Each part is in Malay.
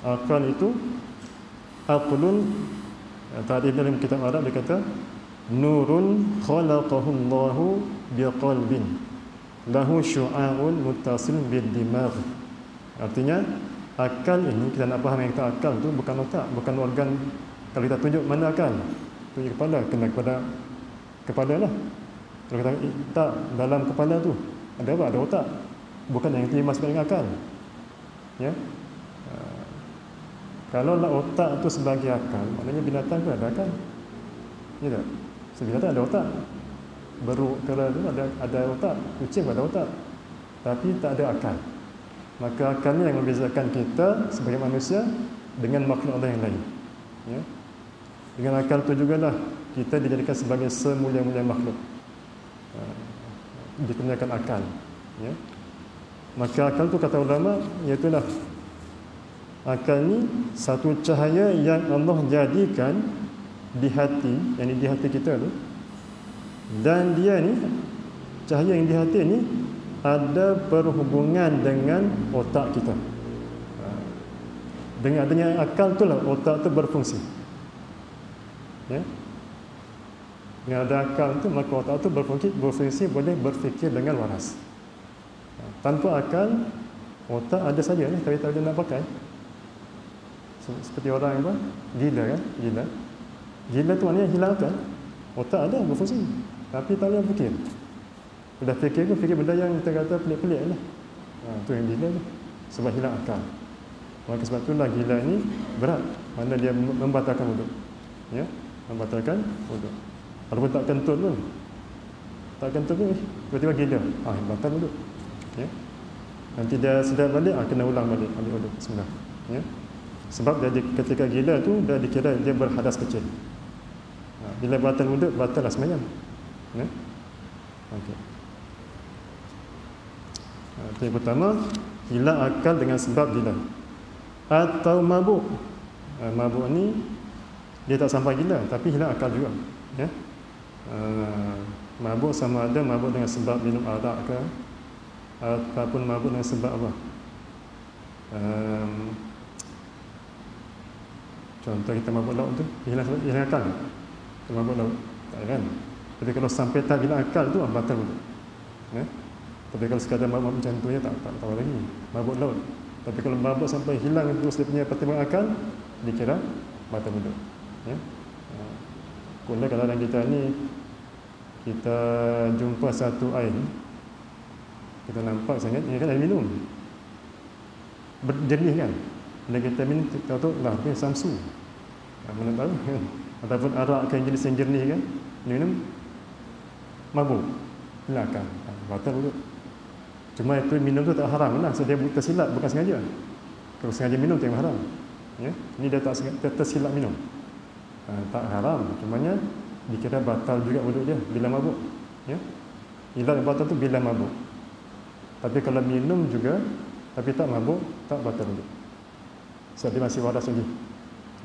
Akal itu aqlun, tadi dalam kitab Arab dia kata nurun khalaqahu Allahu biqalbin lahu syu'a'un muttasil bil dimagh. Artinya akal ini, kita nak faham yang kata akal tu bukan otak, bukan organ. Kalau kita tunjuk mana akal, tunjuk kepala, kena kepala lah. Kalau kita tak dalam kepala tu ada apa? Ada otak. Bukan yang terima sebagai akal. Ya. Kalau lah otak tu sebagai akal, maknanya binatang pun ada akal. Ya tak? Binatang ada otak. Beruk kera tu ada otak, kucing ada otak. Tapi tak ada akal. Maka akalnya yang membezakan kita sebagai manusia dengan makhluk Allah yang lain. Ya. Dengan akal tu jugalah kita dijadikan sebagai semulia-mulia makhluk. Dikenakan akal. Ya. Maka akal tu kata ulama, iaitulah akal ni satu cahaya yang Allah jadikan di hati, yang di hati kita tu. Dan dia ni, cahaya yang di hati ni ada berhubungan dengan otak kita. Dengan adanya akal tu lah otak tu berfungsi. Ya. Dengan ada akal tu maka otak tu berfungsi boleh berfikir dengan waras. Tanpa akal, otak ada saja ni, tapi tak ada nak pakai. Seperti orang yang gila kan? Gila tu maknanya hilang akal. Otak ada berfungsi, tapi tak boleh fikir. Dah fikir pun fikir benda yang kita kata pelik-pelik lah. Tu yang gila tu. Sebab hilang akal. Maka sebab itulah gila ni berat. Mana dia membatalkan wuduk. Ya, membatalkan wuduk. Walaupun tak kentut pun. Tak kentut pun tiba-tiba gila. Batal wuduk. Ya. Nanti dia sedar balik, kena ulang balik ambil wuduk. Bismillah. Ya. Sebab dia ketika gila tu dah dikira dia berhadas kecil. Bila batal wuduk, batal lah sembahyang. Ya. Okey. Yang pertama, hilang akal dengan sebab gila atau mabuk. Mabuk ni dia tak sampai gila tapi hilang akal juga. Ya. Mabuk sama ada mabuk dengan sebab minum arak ke, ataupun mabuk dengan sebab apa? Contoh kita mabuk laut tu hilang akal. Kita mabuk laut tak kan? Tapi kalau sampai tak hilang akal tu batal wuduk. Ya. Tapi kalau sekadar mabuk macam tu ya tak tahu lagi. Mabuk laut. Tapi kalau mabuk sampai hilang terus dia punya pertimbangan akal, dikira batal wuduk. Ya. Kalau kadang-kadang kita ni kita jumpa satu air, kita nampak sangat ini kan air minum. Berjernih kan. Bila kita minum tahu lah ni samsu. Mana tahu kan. Ataupun arak kan jenis yang jernih kan. Minum mabuk. Hilang akal. Batal wuduk. Cuma itu minum tu tak haram lah. So dia tersilap bukan sengaja. Kalau sengaja minum tu yang haram. Ya. Ini dia tak tersilap minum. Tak haram. Cumanya dikira batal juga wuduk dia bila mabuk. Ya. Hilang batal tu bila mabuk. Tapi kalau minum juga tapi tak mabuk, tak batal wuduk. Sebab dia masih waras lagi.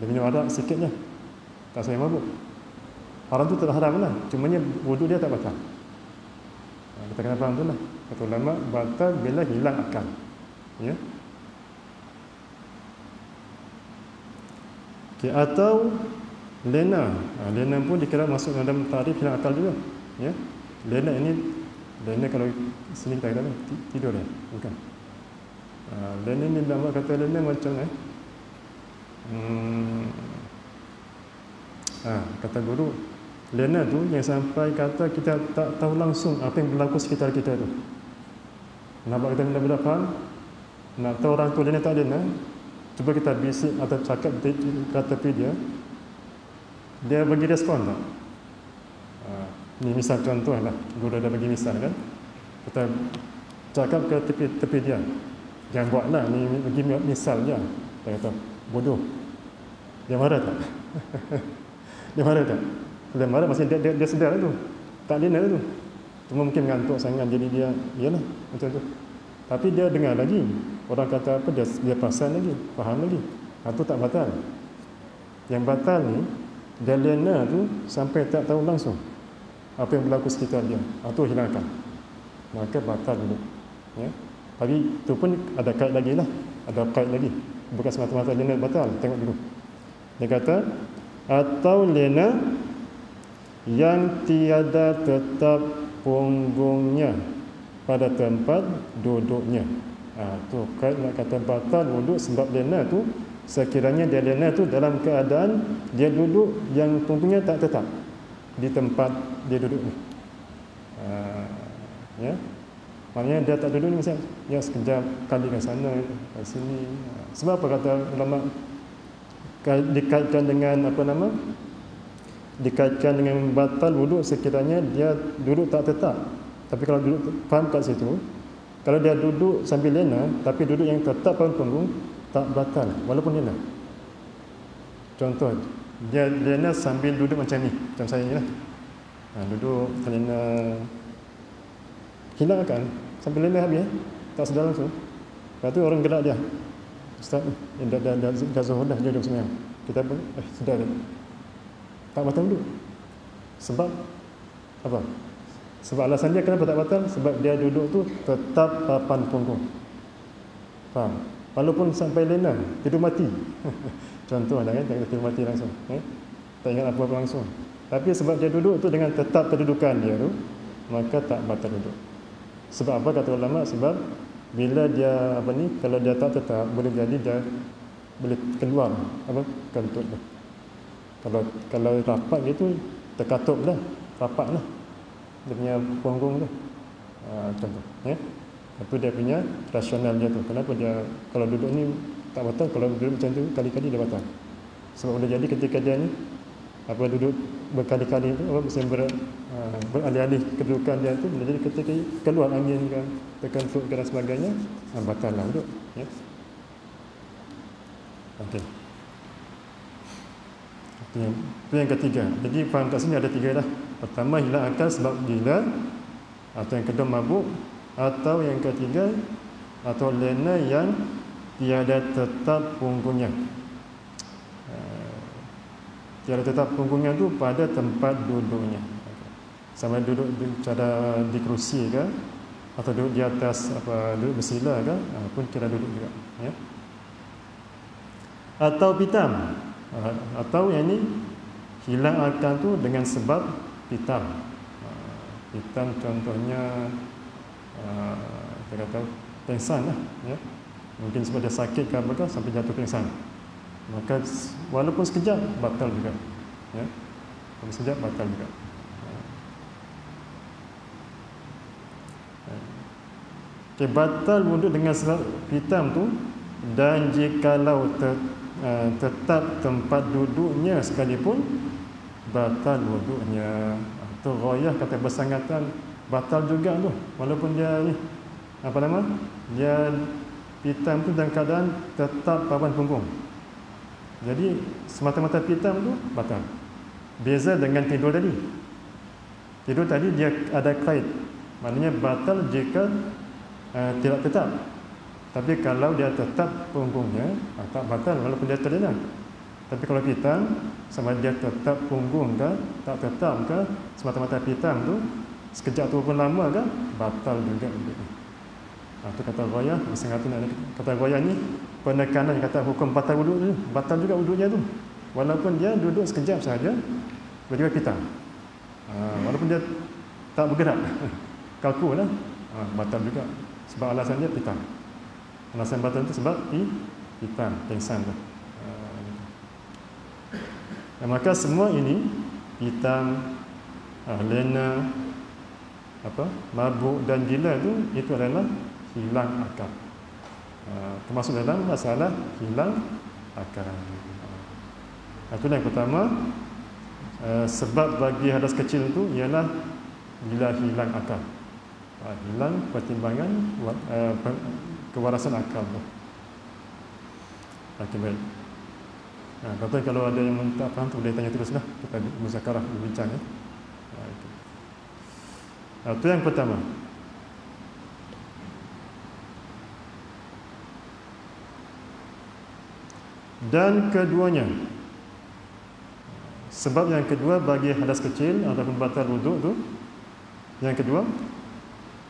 Dia minum arak sikit je. Tak sampai mabuk. Haram tu tak haram lah. Cumanya wuduk dia tak batal. Kita kena faham tu lah. Kata ulama, batal bila hilang akal. Ya. Okay, atau lena. Lena pun dikira masuk dalam tarikh hilang akal juga. Ya. Lena kalau sini kita kata tidur dia, bukan. Lena ni ulama kata lena macam kata guru, lena tu yang sampai kata kita tak tahu langsung apa yang berlaku sekitar kita tu. Nampak kita benda-benda faham? Nak tahu orang tu lena tak lena, cuba kita bisik atau cakap kat tepi dia, dia bagi respon tak? Ni misal contoh lah, guru dah bagi misal kan. Kita cakap ke tepi dia, jangan buat lah, ni bagi misal je. Kita kata, bodoh. Dia marah tak? Dia marah tak? Dia marah maksudnya dia sedar tu. Tak lena tu. Cuma mungkin mengantuk sangat jadi dia iyalah macam tu. Tapi dia dengar lagi. Orang kata apa dia perasan lagi, faham lagi. Itu tak batal. Yang batal ni dia lena tu sampai tak tahu langsung apa yang berlaku sekitar dia. Itu hilangkan. Maka batal dulu. Ya. Tapi itu pun ada kait lagi lah. Ada kait lagi. bukan semata-mata lena batal. Tengok dulu. Dia kata atau lena yang tiada tetap punggungnya pada tempat duduknya. Tu kait nak kata batal wuduk sebab lena tu sekiranya dia lena tu dalam keadaan dia duduk yang punggungnya tak tetap di tempat dia duduk ni. Ya. Maknanya dia tak duduk ni macam ya sekejap kali ke sana ke sini. Sebab apa kata ulama dikaitkan dengan apa nama? Dikaitkan dengan batal wuduk sekiranya dia duduk tak tetap. Tapi kalau duduk faham kat situ, kalau dia duduk sambil lena tapi duduk yang tetap pada punggung tak batal walaupun lena. Contoh, dia lena sambil duduk macam ni, macam saya ni lah. Duduk lena hilang kan sambil lena habis tak sedar langsung. Lepas tu orang gerak dia. Ustaz, dah zuhur dah dia duduk sembahyang. Kita sedar dia. Tak batal duduk. Sebab apa? Sebab alasan dia kenapa tak batal? Sebab dia duduk tu tetap papan punggung. Faham? Walaupun sampai lena, tidur mati. Contoh lah kan, tak tidur mati langsung. Tak ingat apa-apa langsung. Tapi sebab dia duduk tu dengan tetap kedudukan dia tu, maka tak batal duduk. Sebab apa kata ulama? Sebab bila dia apa ni, kalau dia tak tetap, boleh jadi dia boleh keluar apa kentut tu. Kalau rapat gitu terkatup dah, rapat lah dia punya punggung tu. Contoh ya. Itu dia punya rasional dia tu. Kenapa dia kalau duduk ni tak batal, kalau duduk macam tu kali-kali dia batal. Sebab boleh jadi ketika dia ni apa duduk berkali-kali tu apa mesti beralih-alih kedudukan dia tu, boleh jadi ketika keluar angin kan, terkentut dan sebagainya, batal lah duduk ya. Okey. Itu yang ketiga. Jadi faham kat sini ada tiga dah. Pertama hilang akal sebab gila, atau yang kedua mabuk, atau yang ketiga atau lena yang tiada tetap punggungnya. Tiada tetap punggungnya tu pada tempat duduknya. Sama duduk cara di kerusi ke atau duduk di atas apa duduk bersila ke, pun kira duduk juga ya. Atau pitam. Atau yang ni hilang akal tu dengan sebab pitam. Pitam contohnya kita kata pingsan lah ya. Mungkin sebab dia sakit ke apa sampai jatuh pingsan. Maka walaupun sekejap batal juga ya. Walaupun sekejap batal juga. Okay, batal wuduk dengan sebab pitam tu, dan jikalau tetap tempat duduknya sekalipun batal wuduknya. Tu ghayah kata bersangatan batal juga tu, walaupun dia ni apa nama dia pitam tu dalam keadaan tetap papan punggung. Jadi semata-mata pitam tu batal. Beza dengan tidur tadi. Tidur tadi dia ada kait, maknanya batal jika tidak tetap. Tapi kalau dia tetap punggungnya, tak batal walaupun dia terlena. Tapi kalau pitam, sama dia tetap punggung ke, tak tetap ke, semata-mata pitam tu, sekejap tu pun lama ke, batal juga. Itu kata ghayah, kata ghayah ni penekanan kata hukum batal wuduk tu, batal juga wuduknya tu. Walaupun dia duduk sekejap saja, tiba-tiba pitam. Walaupun dia tak bergerak, kaku lah, batal juga. Sebab alasan dia pitam. Alasan batal itu sebab pitam, pingsan tu. Maka semua ini pitam, lena, mabuk dan gila itu adalah hilang akal. Termasuk dalam masalah hilang akal. Itu yang pertama. Sebab bagi hadas kecil itu ialah bila hilang akal. Hilang pertimbangan kewarasan akal tu. Okey, baik. Kata kalau ada yang tak faham tu boleh tanya teruslah. Kita muzakarah berbincang ya. Itu yang pertama. Dan keduanya, sebab yang kedua bagi hadas kecil ataupun batal wuduk tu, yang kedua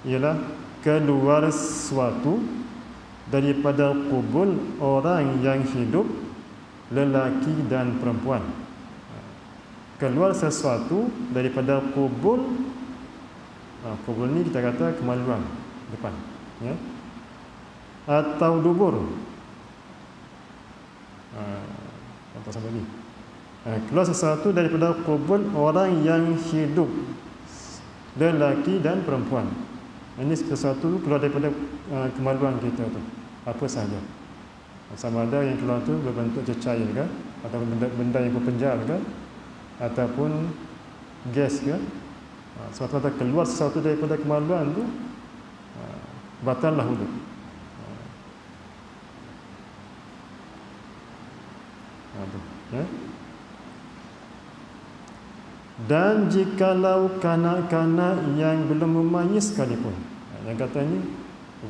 ialah keluar sesuatu daripada kubul orang yang hidup, lelaki dan perempuan. Keluar sesuatu daripada kubul, kubul ni kita kata kemaluan depan, ya, atau dubur. Apa sampai ni? Keluar sesuatu daripada kubul orang yang hidup, lelaki dan perempuan. Ini sesuatu keluar daripada kemaluan kita tu, apa sahaja. Sama ada yang keluar tu berbentuk cecair ke, atau benda yang berpenjara ke, ataupun gas ke. Semata-mata keluar sesuatu daripada kemaluan tu, batallah wudu. Ya. Dan jikalau kanak-kanak yang belum memayis sekalipun, yang katanya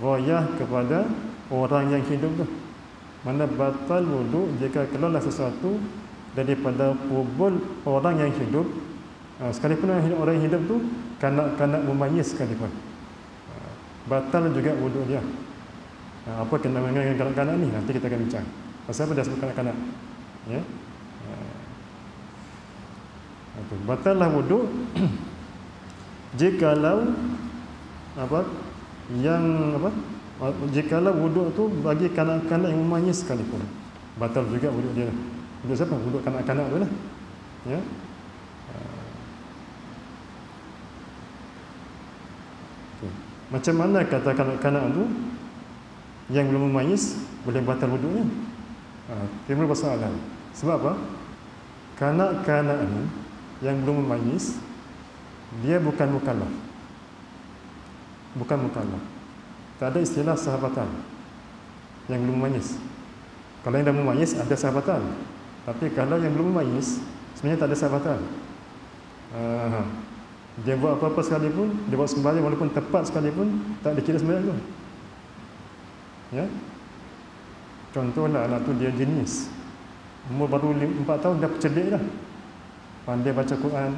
ghayah kepada orang yang hidup tu, mana batal wudu jika keluarlah sesuatu daripada kubul orang yang hidup, sekalipun orang yang hidup tu kanak-kanak memayis sekalipun, batal juga wudu dia. Apa kena dengan kanak-kanak ni, nanti kita akan bincang. Pasal apa dia sebut kanak-kanak, ya. Batallah wudu jikalau jikalau wudu tu bagi kanak-kanak yang memayis sekalipun, batal juga wudu dia. Wudu siapa? Wudu kanak-kanak tu lah, ya. Macam mana kata kanak-kanak tu yang belum memayis boleh batal wudunya? Timbul persoalan. Sebab apa? Kanak-kanak ni yang belum memayis, dia bukan mukallaf. Bukan mukallaf. Tak ada istilah sahabatan yang belum memayis. Kalau yang dah memayis ada sahabatan. Tapi kalau yang belum memayis, sebenarnya tak ada sahabatan. Dia buat apa-apa sekalipun, dia buat sembahyang walaupun tepat sekalipun, tak dikira sembahyang tu. Ya. Contohlah anak tu dia jenis, umur baru 4 tahun dah cerdik dah. Pandai baca Quran,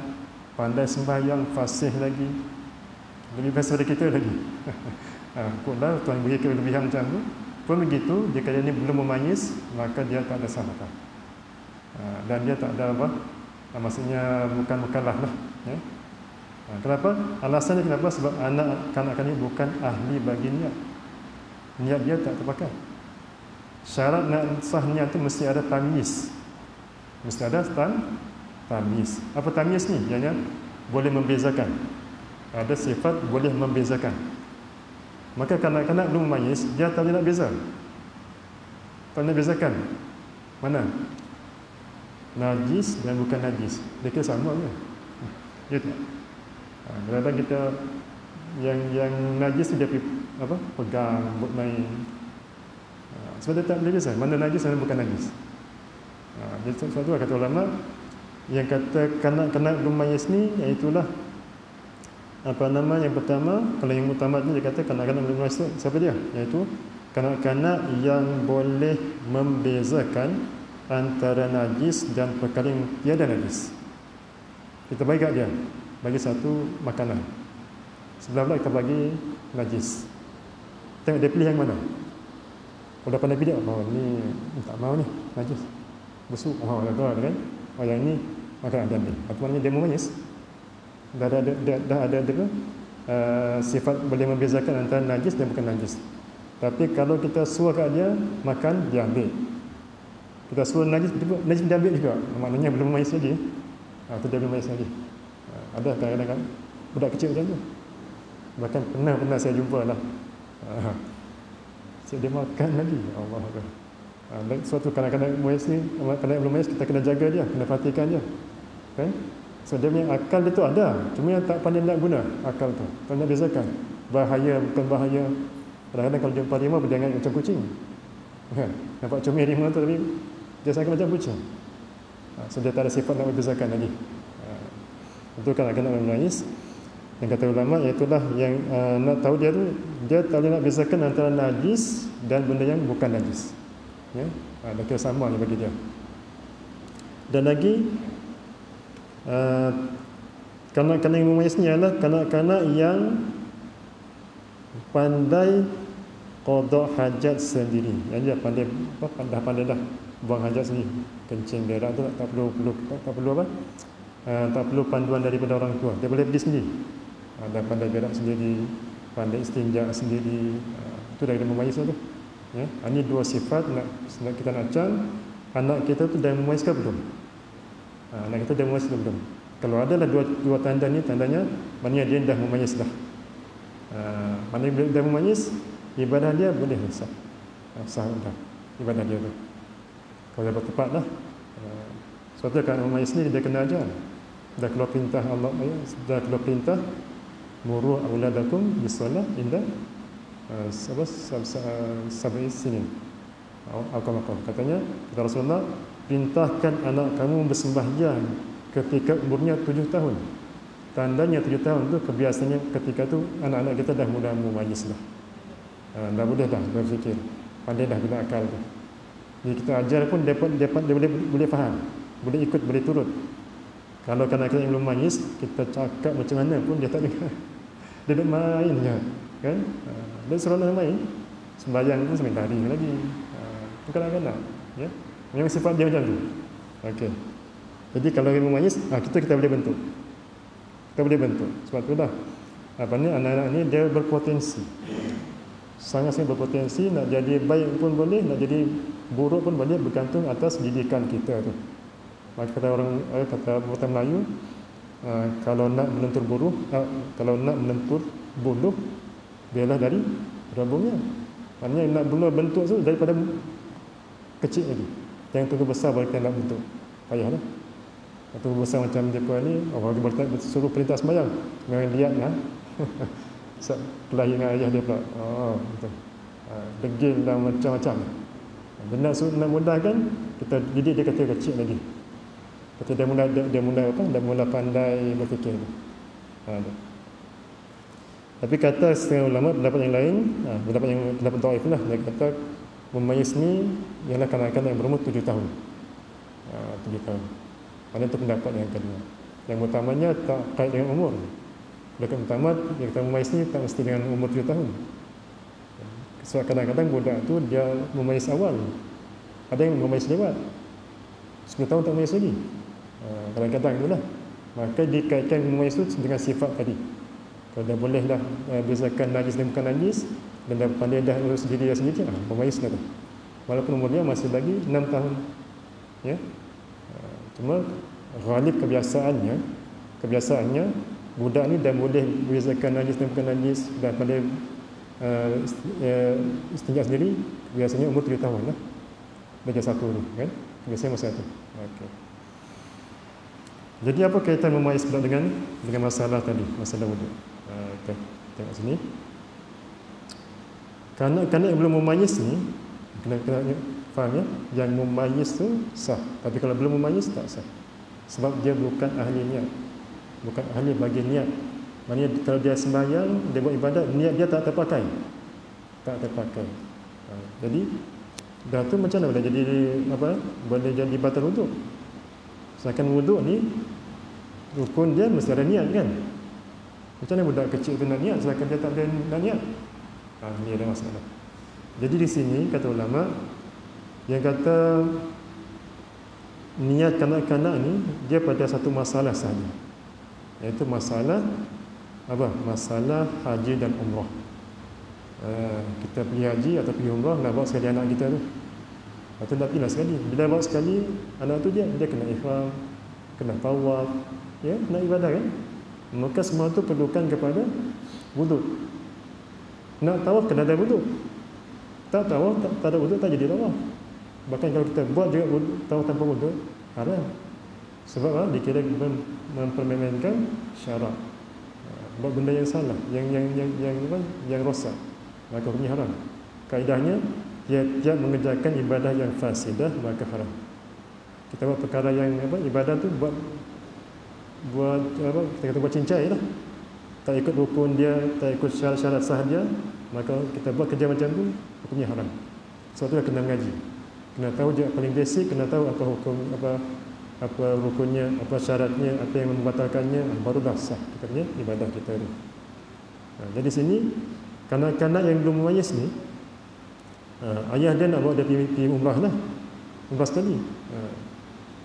pandai sembahyang, fasih lagi, lebih best daripada kita lagi. Kuatlah Tuhan beri kelebihan macam tu. Pun begitu, jika dia ni belum memayis, maka dia tak ada sahabatan. Dan dia tak ada apa, maksudnya bukan mukallaf lah, ya. Kenapa? Alasannya kenapa? Sebab anak kanak-kanak ni bukan ahli bagi niat. Niat dia tak terpakai. Syarat nak sah niat tu mesti ada tamyiz. Mesti ada tamyiz. Apa tamyiz ni? Ianya boleh membezakan. Ada sifat boleh membezakan. Maka kanak-kanak belum memayis, dia tak boleh nak beza. Tak nak bezakan mana najis dan bukan najis. Dia kira sama ke? Ya tak? Kadang-kadang kita yang najis tu dia pegang, buat main. Sebab dia tak boleh beza mana najis dan bukan najis. Jadi sebab tu kata ulama yang kata kanak-kanak belum memayis ni, iaitulah yang pertama, kalau yang utama ni dia kata kanak-kanak belum memayis, siapa dia? Iaitu kanak-kanak yang boleh membezakan antara najis dan perkara yang tiada najis. Kita bagi kat dia, bagi satu makanan, sebelah kita bagi najis. Tengok dia pilih yang mana. Kalau dah pandai pilih, ni tak mau ni, najis, busuk, dah kan. Yang ni maka dia ambil. Apa maknanya dia memayis? Dah ada sifat boleh membezakan antara najis dan bukan najis. Tapi kalau kita suruh kat dia makan, dia ambil. Kita suruh najis dia ambil juga. Maknanya belum memayis lagi. Atau dia belum memayis lagi. Ada kadang-kadang budak kecil macam tu. Bahkan pernah saya jumpa lah. Dia makan lagi. Allah Akbar. Suatu kadang-kadang memayis ni, kadang belum memayis, kita kena jaga dia, kena perhatikan dia. Kan? So dia punya akal dia tu ada, cuma yang tak pandai nak guna akal tu. Tak nak bezakan bahaya bukan bahaya. Kadang-kadang kalau jumpa harimau berdengar macam kucing. Kan? Nampak comel harimau tu tapi dia sangat macam kucing. So dia tak ada sifat nak membezakan lagi. Itu kadang-kadang memayis. Yang kata ulama iaitulah yang nak tahu dia tu, dia tak boleh nak bezakan antara najis dan benda yang bukan najis. Ya, dah kira sama je bagi dia. Dan lagi kanak-kanak yang memayis ni adalah kanak-kanak yang pandai qada hajat sendiri. Yang dia pandai pandai dah buang hajat sendiri. Kencing berak tu tak perlu apa? Tak perlu panduan daripada orang tua. Dia boleh pergi sendiri. Dah pandai berak sendiri, pandai istinja sendiri. Itu dah memayis tu. Ya, ini dua sifat nak kita nak can anak kita tu dah memayis ke belum? Anak kita dah memayis ke belum? Kalau adalah dua tanda ni, tandanya maknanya dia dah memayis dah. Maknanya dah memayis, ibadah dia boleh sah. Sah dah ibadah dia tu. Kalau dapat tepat lah. Sebab tu kan memayis ni dia kena ajar. Dah keluar perintah Allah, dah keluar perintah muru auladakum bisolah inda sab'i sinin. Katanya kata Rasulullah, perintahkan anak kamu bersembahyang ketika umurnya 7 tahun. Tandanya 7 tahun tu kebiasaannya ketika tu anak-anak kita dah mula memayis dah. Dah boleh dah berfikir, pandai dah guna akal tu. Jadi kita ajar pun dia boleh faham, boleh ikut, boleh turut. Kalau kanak-kanak yang belum memayis, kita cakap macam mana pun dia tak dengar. Dia duduk main je, kan? Dia seronok main, sembahyang pun sambil lari lagi. Itu kanak-kanak, ya. Memang sifat dia macam tu. Okey. Jadi kalau dia memayis, kita boleh bentuk. Kita boleh bentuk. Sebab tu dah anak-anak ni dia berpotensi. Sangat-sangat berpotensi, nak jadi baik pun boleh, nak jadi buruk pun boleh, bergantung atas didikan kita tu. Maka kata orang Melayu, kalau nak melentur buluh, biarlah dari rambungnya. Maknanya nak buluh bentuk tu daripada kecil lagi. Yang tunggu besar baru kita nak bentuk. Payahlah. Tunggu besar macam depa ni, orang suruh perintah sembahyang, memang lihat lah. Kelahi dengan ayah dia pula. Betul. Degil dan macam-macam. Nak mudahkan, kita didik dia kata kecil lagi. Kata dia mula pandai berfikir. Tapi kata setengah ulama, pendapat yang lain, pendapat dhaif lah, dia kata memayis ni ialah kanak-kanak yang berumur 7 tahun. 7 tahun. Mana itu pendapat yang kedua. Yang utamanya tak kait dengan umur. Pendapat utama yang kita memayis ni tak mesti dengan umur 7 tahun. Sebab kadang-kadang budak tu dia memayis awal. Ada yang memayis lewat 10 tahun tak memayis lagi. Kadang-kadang itulah. Maka dikaitkan memayis tu dengan sifat tadi. Kalau dah boleh dah bezakan najis dan bukan najis, dan dah pandai dah urus diri dia sendiri, memayis dah tu. Walaupun umur dia masih lagi 6 tahun. Ya. Cuma ghalib kebiasaannya budak ni dah boleh bezakan najis dan bukan najis, dah pandai istinja sendiri, biasanya umur 7 tahun lah. Darjah 1 ni kan. Biasanya masa 1. Okey. Jadi apa kaitan memayis pula dengan masalah tadi, masalah wuduk? Okey, tengok sini. Kanak-kanak yang belum memayis ni, kena faham ya, yang memayis tu sah. Tapi kalau belum memayis tak sah. Sebab dia bukan ahli niat. Bukan ahli bagi niat. Maksudnya kalau dia sembahyang, dia buat ibadat, niat dia tak terpakai. Tak terpakai. Jadi dah tu macam mana boleh jadi boleh jadi batal wuduk? Sedangkan wuduk ni rukun dia mesti ada niat kan? Macam mana budak kecil tu nak niat sedangkan dia tak ada nak niat? Ni ada masalah. Jadi di sini kata ulama yang kata niat kanak-kanak ni dia pada satu masalah sahaja. Iaitu masalah apa? Masalah haji dan umrah. Kita pergi haji atau pergi umrah, nak bawa sekali anak kita tu. Atau nak pergi sekali. Bila bawa sekali, anak tu dia kena ihram, kena tawaf, ya, nak ibadah kan? Maka semua tu perlukan kepada wuduk. Nak tawaf kena ada wuduk. Tak tawaf, tak ada wuduk, tak jadi tawaf. Bahkan kalau kita buat juga tawaf tanpa wuduk, haram. Sebab dikira mempermainkan syarak. Buat benda yang salah, yang rosak, maka hukumnya haram. Kaedahnya dia mengerjakan ibadah yang fasidah, maka haram. Kita buat perkara yang ibadah tu buat kita kata buat cincai lah, tak ikut rukun dia, tak ikut syarat-syarat sah dia, maka kita buat kerja macam tu, hukumnya haram. Sebab tu kena mengaji, kena tahu dia paling basic, kena tahu apa hukum, apa rukunnya, apa syaratnya, apa yang membatalkannya, baru dah sah kita punya ibadah kita ni. Jadi sini kanak-kanak yang belum memayis ni, Ayah dia nak bawa dia pergi umrah lah, umrah sekali.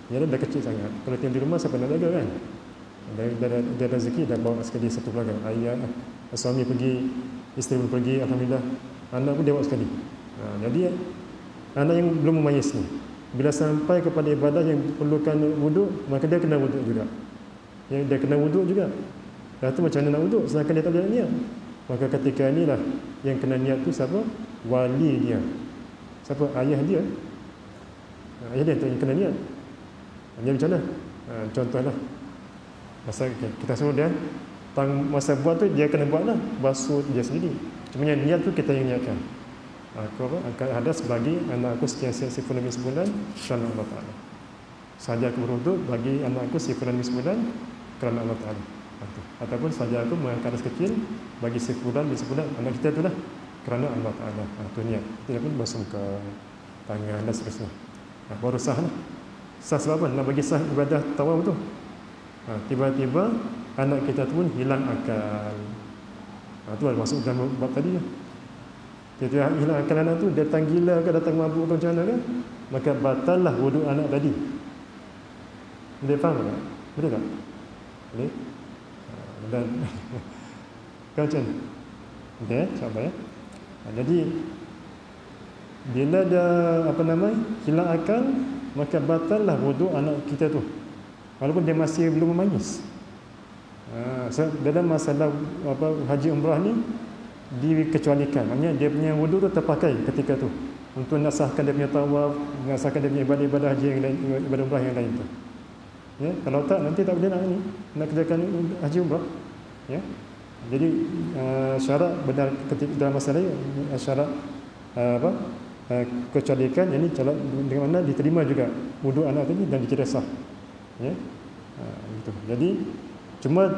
Dia dah kecil sangat. Kalau tinggal di rumah siapa nak jaga kan? Dia ada rezeki dah bawa sekali satu keluarga. Ayah, suami pergi, isteri pun pergi, alhamdulillah. Anak pun dia bawa sekali. Jadi anak yang belum memayis ni, bila sampai kepada ibadah yang perlukan wuduk, maka dia kena wuduk juga. Dia kena wuduk juga. Dah tu macam mana nak wuduk sedangkan dia tak boleh niat? Maka ketika inilah yang kena niat tu siapa? Wali dia. Siapa? Ayah dia. Ayah dia yang kena niat. Dia macam mana? Contohlah, masa kita suruh dia masa buat tu dia kena buat lah, basuh dia sendiri. Cuma yang niat tu kita yang niatkan. Aku akan ada sebagai anak aku sekian-sekian sebulan demi sebulan kerana Allah Ta'ala. Sahaja aku berwuduk bagi anak aku sebulan demi sebulan kerana Allah Ta'ala. Ataupun sahaja aku mengangkat kecil bagi sebulan demi sebulan anak kita tu lah kerana Allah Ta'ala. Itu niat. Tidak pun basuh ke tangan dan seterusnya. Baru sah lah. Sah sebab apa? Nak bagi sah ibadah tawaf tu. Tiba-tiba anak kita tu pun hilang akal. Itu ada masuk dalam bab tadi lah. Dia hilang akal anak tu, datang gila ke, datang mabuk ke macam mana kan, maka batallah wuduk anak tadi. Boleh faham tak? Boleh tak? Boleh? Dan kau macam ni? Okey, sabar ya. Jadi bila dah hilang akal, maka batallah wuduk anak kita tu, walaupun dia masih belum memayis. Dalam masalah haji umrah ni dikecualikan, maknanya dia punya wuduk tu terpakai ketika tu untuk nak sahkan dia punya tawaf, nak sahkan dia punya ibadah-ibadah haji yang lain, ibadah umrah yang lain tu. Ya, kalau tak nanti tak boleh nak kerjakan haji umrah. Ya. Jadi syarat benar ketika dalam masalah ni, syarat kecualikan, ini dengan mana diterima juga wuduk anak tadi dan dikira sah. Ya. Gitu. Jadi cuma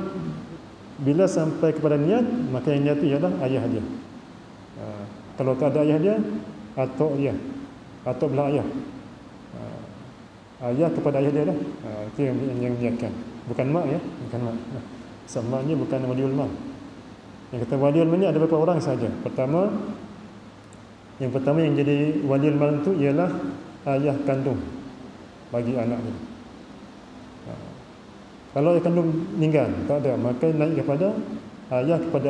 bila sampai kepada niat, maka yang niat itu ialah ayah dia. Kalau tak ada ayah dia, atuk dia, atuk belah ayah. Ayah kepada ayah dia lah. Itu yang niatkan. Bukan mak ya, bukan mak. Sebab mak ni bukan waliul mal. Yang kata waliul mal ni ada beberapa orang saja. Yang pertama yang jadi waliul mal itu ialah ayah kandung bagi anak ni. Kalau ayah kandung meninggal, tak ada, maka naik kepada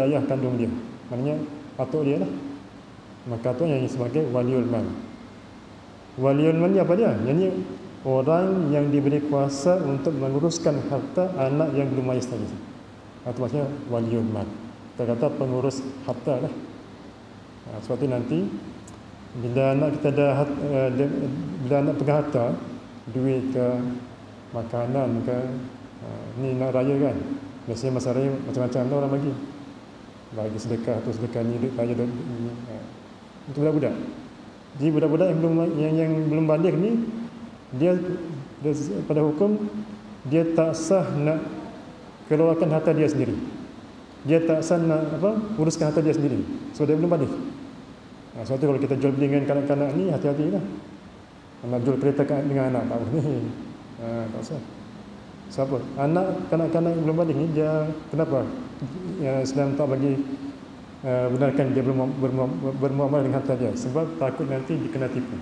ayah kandung dia. Maknanya atuk dia lah. Maka atuk yang sebagai waliul mal. Waliul mal ni apa dia? Yang orang yang diberi kuasa untuk menguruskan harta anak yang belum mayis tadi. Itu maksudnya waliul mal. Kita kata pengurus harta lah. Sebab itu nanti bila anak kita bila anak pegang harta, duit ke, makanan ke, ni nak raya kan, biasanya masa raya macam-macam lah orang bagi sedekah tu, sedekah ni, duit raya untuk budak-budak. Jadi budak-budak yang belum baligh ni, dia pada hukum dia tak sah nak keluarkan harta dia sendiri. Dia tak sah nak uruskan harta dia sendiri sebab dia belum baligh. Sebab tu kalau kita jual beli dengan kanak-kanak ni, hati-hatilah. Nak jual kereta dengan anak tak boleh. Tak sah. Siapa? Kanak-kanak yang belum baligh ni, dia kenapa Islam tak bagi benarkan dia bermuamalah dengan harta dia? Sebab takut nanti dikena tipu.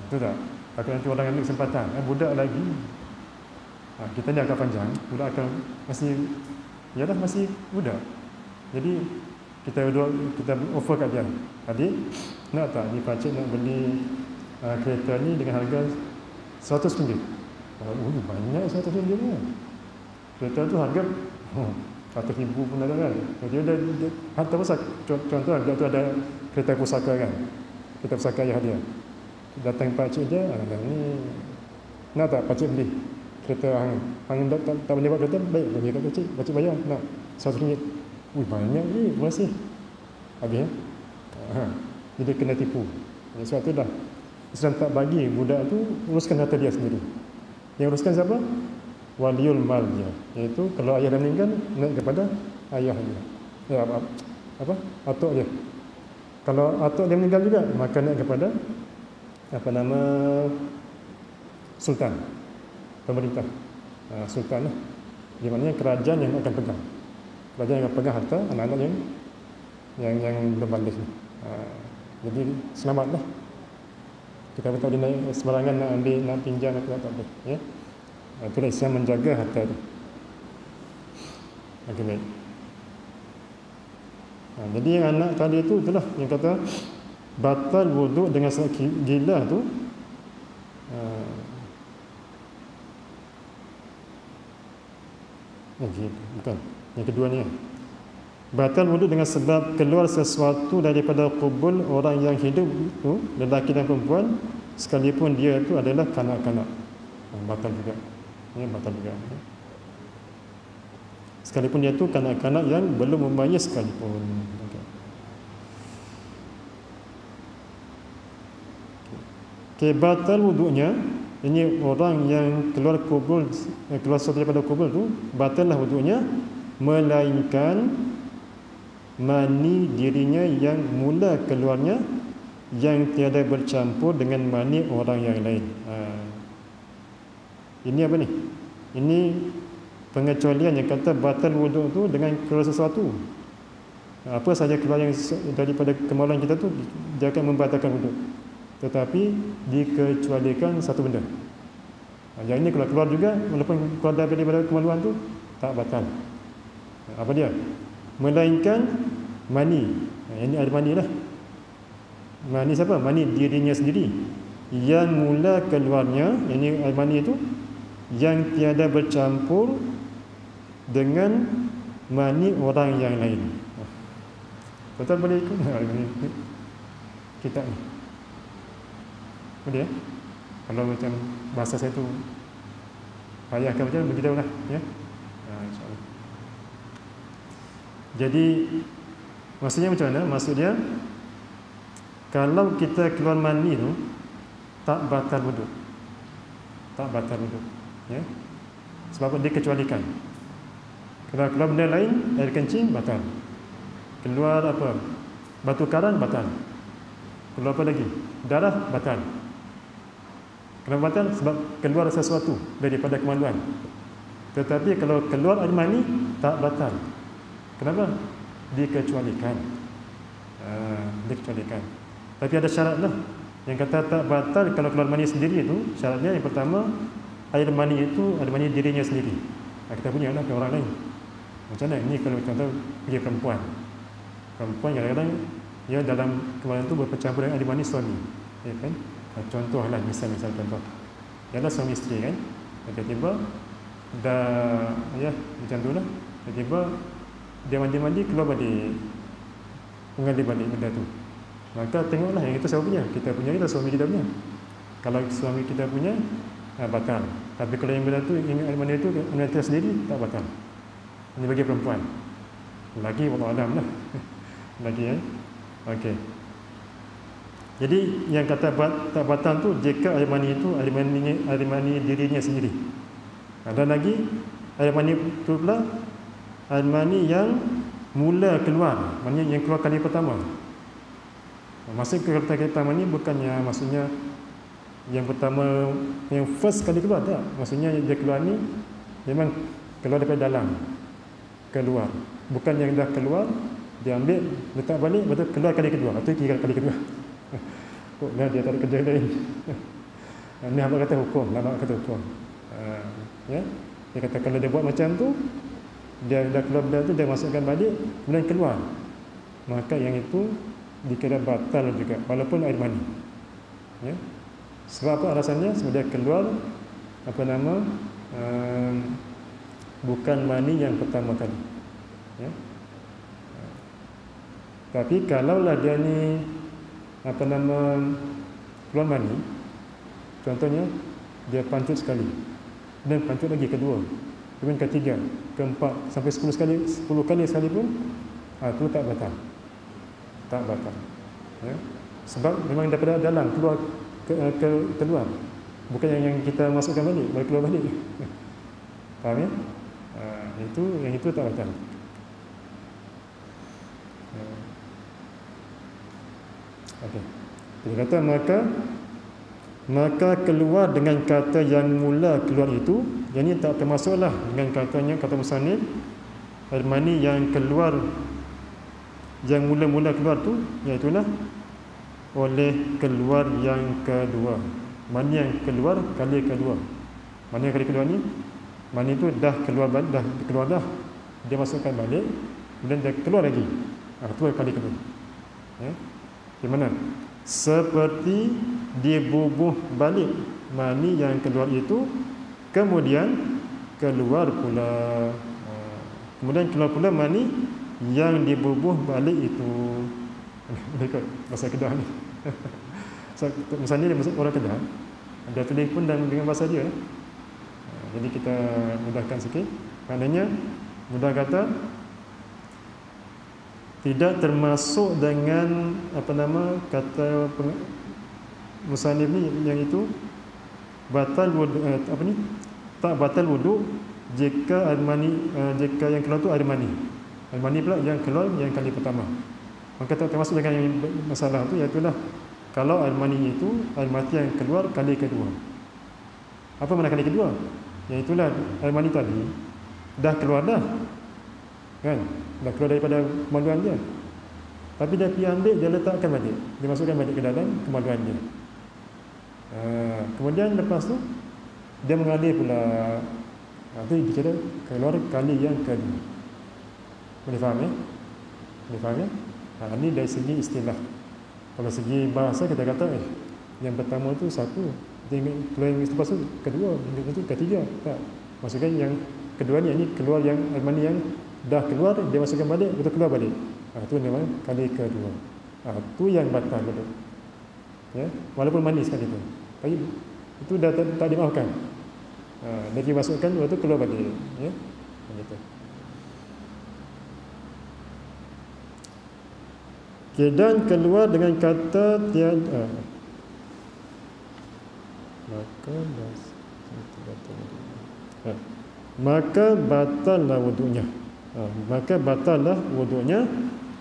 Betul tak? Takut nanti orang ambil kesempatan. Budak lagi, kita ni agak panjang, budak akan masih budak. Jadi kita offer kat dia, adik nak tak ni pakcik nak beli kereta ni dengan harga RM100. Banyak RM100 ni. Kereta tu harga RM100,000 pun ada kan. Dia harta pusaka. Contoh dia tu ada kereta pusaka kan. Kereta pusaka ayah dia. Datang pakcik dia, ni nak tak pakcik beli kereta hang tak boleh buat kereta, baik bagi kat pakcik bayar nak RM100. Banyak ni, masih habis ya. Jadi kena tipu. Sebab tu dah Islam tak bagi budak tu uruskan harta dia sendiri. Yang uruskan siapa? Waliul mal dia. Iaitu kalau ayah dah meninggal, naik kepada ayah dia. Ya, atuk dia. Kalau atuk dia meninggal juga, maka naik kepada sultan, pemerintah. Sultan lah. Di mana kerajaan yang akan pegang. Kerajaan yang akan pegang harta anak-anak yang belum baligh ni. Jadi selamatlah. Kita tak boleh naik sembarangan nak ambil, nak pinjam, tak boleh. Ya. Itulah Islam menjaga harta itu. Okey, baik. Jadi yang anak tadi itu itulah yang kata batal wuduk dengan sangat gila tu. Bukan. Yang kedua ni. Batal wuduk dengan sebab keluar sesuatu daripada kubul orang yang hidup itu, lelaki dan perempuan, sekalipun dia itu adalah kanak-kanak. Batal juga. Ya, batal juga. Sekalipun dia itu kanak-kanak yang belum memayis sekalipun. Okay, batal wuduknya. Ini orang yang keluar kubul, keluar sesuatu daripada kubul tu, batallah wuduknya, melainkan mani dirinya yang mula keluarnya yang tiada bercampur dengan mani orang yang lain. Ini apa ni? Ini pengecualian yang kata batal wuduk tu dengan keluar sesuatu. Apa saja keluar yang daripada kemaluan kita tu, dia akan membatalkan wuduk. Tetapi dikecualikan satu benda. Yang ini kalau keluar juga, walaupun keluar daripada kemaluan tu, tak batal. Apa dia? Melainkan mani. Ini ada mani lah. Mani siapa? Mani dirinya sendiri. Yang mula keluarnya, ini air mani itu, yang tiada bercampur dengan mani orang yang lain. Betul boleh ikut kitab ni? Boleh ya? Kalau macam bahasa saya tu payahkan macam beritahu lah ya. InsyaAllah. Jadi maksudnya macam mana? Maksudnya kalau kita keluar mani tu tak batal wuduk. Tak batal wuduk ya. Sebab dikecualikan. Kalau keluar benda lain, air kencing batal. Keluar apa? Batu karang batal. Keluar apa lagi? Darah batal. Kenapa batal? Sebab keluar sesuatu daripada kemaluan. Tetapi kalau keluar air mani tak batal. Kenapa? Dikecualikan. Dikecualikan. Tapi ada syaratlah. Yang kata tak batal kalau keluar mani sendiri itu, syaratnya yang pertama, air mani itu air mani dirinya sendiri. Kita punya lah ke orang lain. Macam mana? Ini kalau contoh pergi perempuan. Perempuan kadang-kadang dia dalam kemaluan itu bercampur dengan air mani suami. Ya kan? Contohlah, misal contoh. Dia adalah suami isteri kan. Tiba-tiba dah ya macam tu lah. Tiba-tiba dia mandi-mandi keluar balik, mengalir balik benda tu. Maka tengoklah yang itu siapa punya. Kita punya itu suami kita punya. Kalau suami kita punya batal. Tapi kalau yang benda tu air mani itu kita sendiri tak batal. Ini bagi perempuan. Lagi wallahu alam lah. Lagi ya. Okey. Jadi yang kata tak batal tu jika air mani itu air mani dirinya sendiri. Ada lagi air mani itu pula air mani yang mula keluar, maknanya yang keluar kali pertama. Maksud kata pertama ni bukannya maksudnya yang pertama, yang first kali keluar tak. Maksudnya dia keluar ni memang keluar daripada dalam. Keluar. Bukan yang dah keluar dia ambil letak balik betul keluar kali kedua atau kali kedua. Nah, dia tak ada kerja lain. Ini apa kata hukum, lama kata hukum. Ya, dia kata kalau dia buat macam tu, dia dah keluar benda tu, dia masukkan balik, kemudian keluar, maka yang itu dikira batal juga, walaupun air mani. Ya, sebab apa alasannya? Sebab dia keluar apa nama? Bukan mani yang pertama kali. Ya. Tapi kalaulah dia ni apa nama keluar mani, contohnya dia pancut sekali dan pancut lagi kedua, kemudian ketiga, keempat sampai 10 kali sekalipun, itu tak batal. Tak batal. Ya. Sebab memang daripada dalam keluar keluar, bukan yang kita masukkan balik, baru keluar balik. Faham ya? Yang itu tak batal. Okey. Dia kata maka keluar dengan kata yang mula keluar itu, yang ini tak termasuklah dengan katanya kata musannif air mani yang keluar yang mula-mula keluar tu, iaitulah oleh keluar yang kedua. Mani yang keluar kali kedua. Mani yang kali kedua ni, mani itu dah keluar dah. Dia masukkan balik, kemudian dia keluar lagi. Itu kali kedua. Ya. Gimana? Seperti dibubuh balik mani yang keluar itu, kemudian keluar pula mani yang dibubuh balik itu. Ikut bahasa Kedah ni. Misalnya dia masuk orang Kedah, dia tulis pun dengan bahasa dia. Jadi kita mudahkan sikit. Maknanya mudah kata tidak termasuk dengan kata musannif ni yang itu batal wudu, tak batal wudu jika air mani, jika yang keluar tu air mani. Air mani pula yang keluar yang kali pertama. Maka tak termasuk dengan yang masalah tu, iaitu kalau air mani itu air mati yang keluar kali kedua. Apa makna kali kedua? Iaitulah air mani tadi dah keluar dah. Kan? Dah keluar daripada kemaluan dia. Tapi dia pergi ambil, dia letakkan balik. Dia masukkan balik ke dalam kemaluan dia. Kemudian lepas tu dia mengalir pula. Itu dikira keluar kali yang kedua. Boleh faham ya? Boleh faham ya? Ini dari segi istilah. Kalau segi bahasa kita kata yang pertama tu satu, keluar yang lepas tu kedua, yang itu ketiga. Tak. Maksudnya yang kedua ni keluar yang air mani yang dah keluar, dia masukkan balik, betul keluar balik. Itu namanya kali kedua. Itu yang batal betul. Ya, walaupun mani sekali tu. Tapi itu dah tak dimaafkan. Dia dimasukkan, waktu keluar balik. Ya, begitu. Dan keluar dengan kata tiada, maka batallah wudunya. Maka batallah wudunya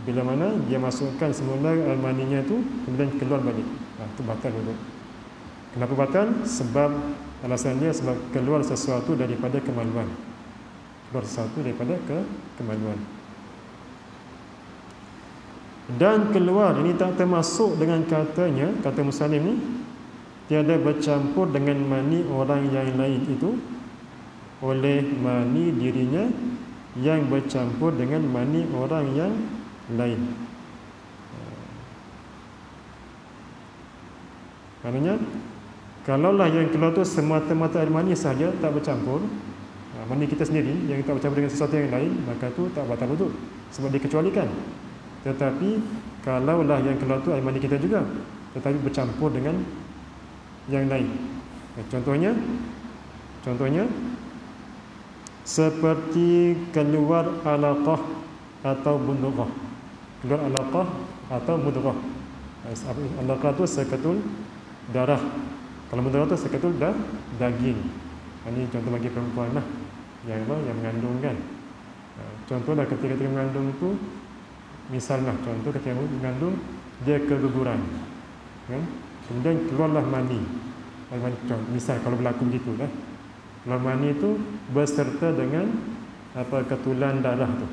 bila mana dia masukkan semula air maninya tu, kemudian keluar balik. Itu batal wudu. Kenapa batal? Sebab alasan dia sebab keluar sesuatu daripada kemaluan. Keluar sesuatu daripada kemaluan. Dan keluar ini tak termasuk dengan katanya, kata musannif ni, tiada bercampur dengan mani orang yang lain itu oleh mani dirinya yang bercampur dengan mani orang yang lain. Maknanya kalaulah yang keluar tu semata-mata air mani sahaja, tak bercampur, mani kita sendiri yang tak bercampur dengan sesuatu yang lain, maka tu tak batal wudu sebab dikecualikan. Tetapi kalaulah yang keluar tu air mani kita juga, tetapi bercampur dengan yang lain. Contohnya seperti keluar alaqah atau mudghah. Keluar alaqah atau mudghah. Alaqah tu seketul darah. Kalau mudghah tu seketul daging. Ini contoh bagi perempuan lah yang mengandung kan. Contohlah ketika mengandung tu, misalnya contoh ketika mengandung dia keguguran, kan? Kemudian keluarlah mani. Misal kalau berlaku begitu lah. Keluar mani itu berserta dengan ketulan darah tu.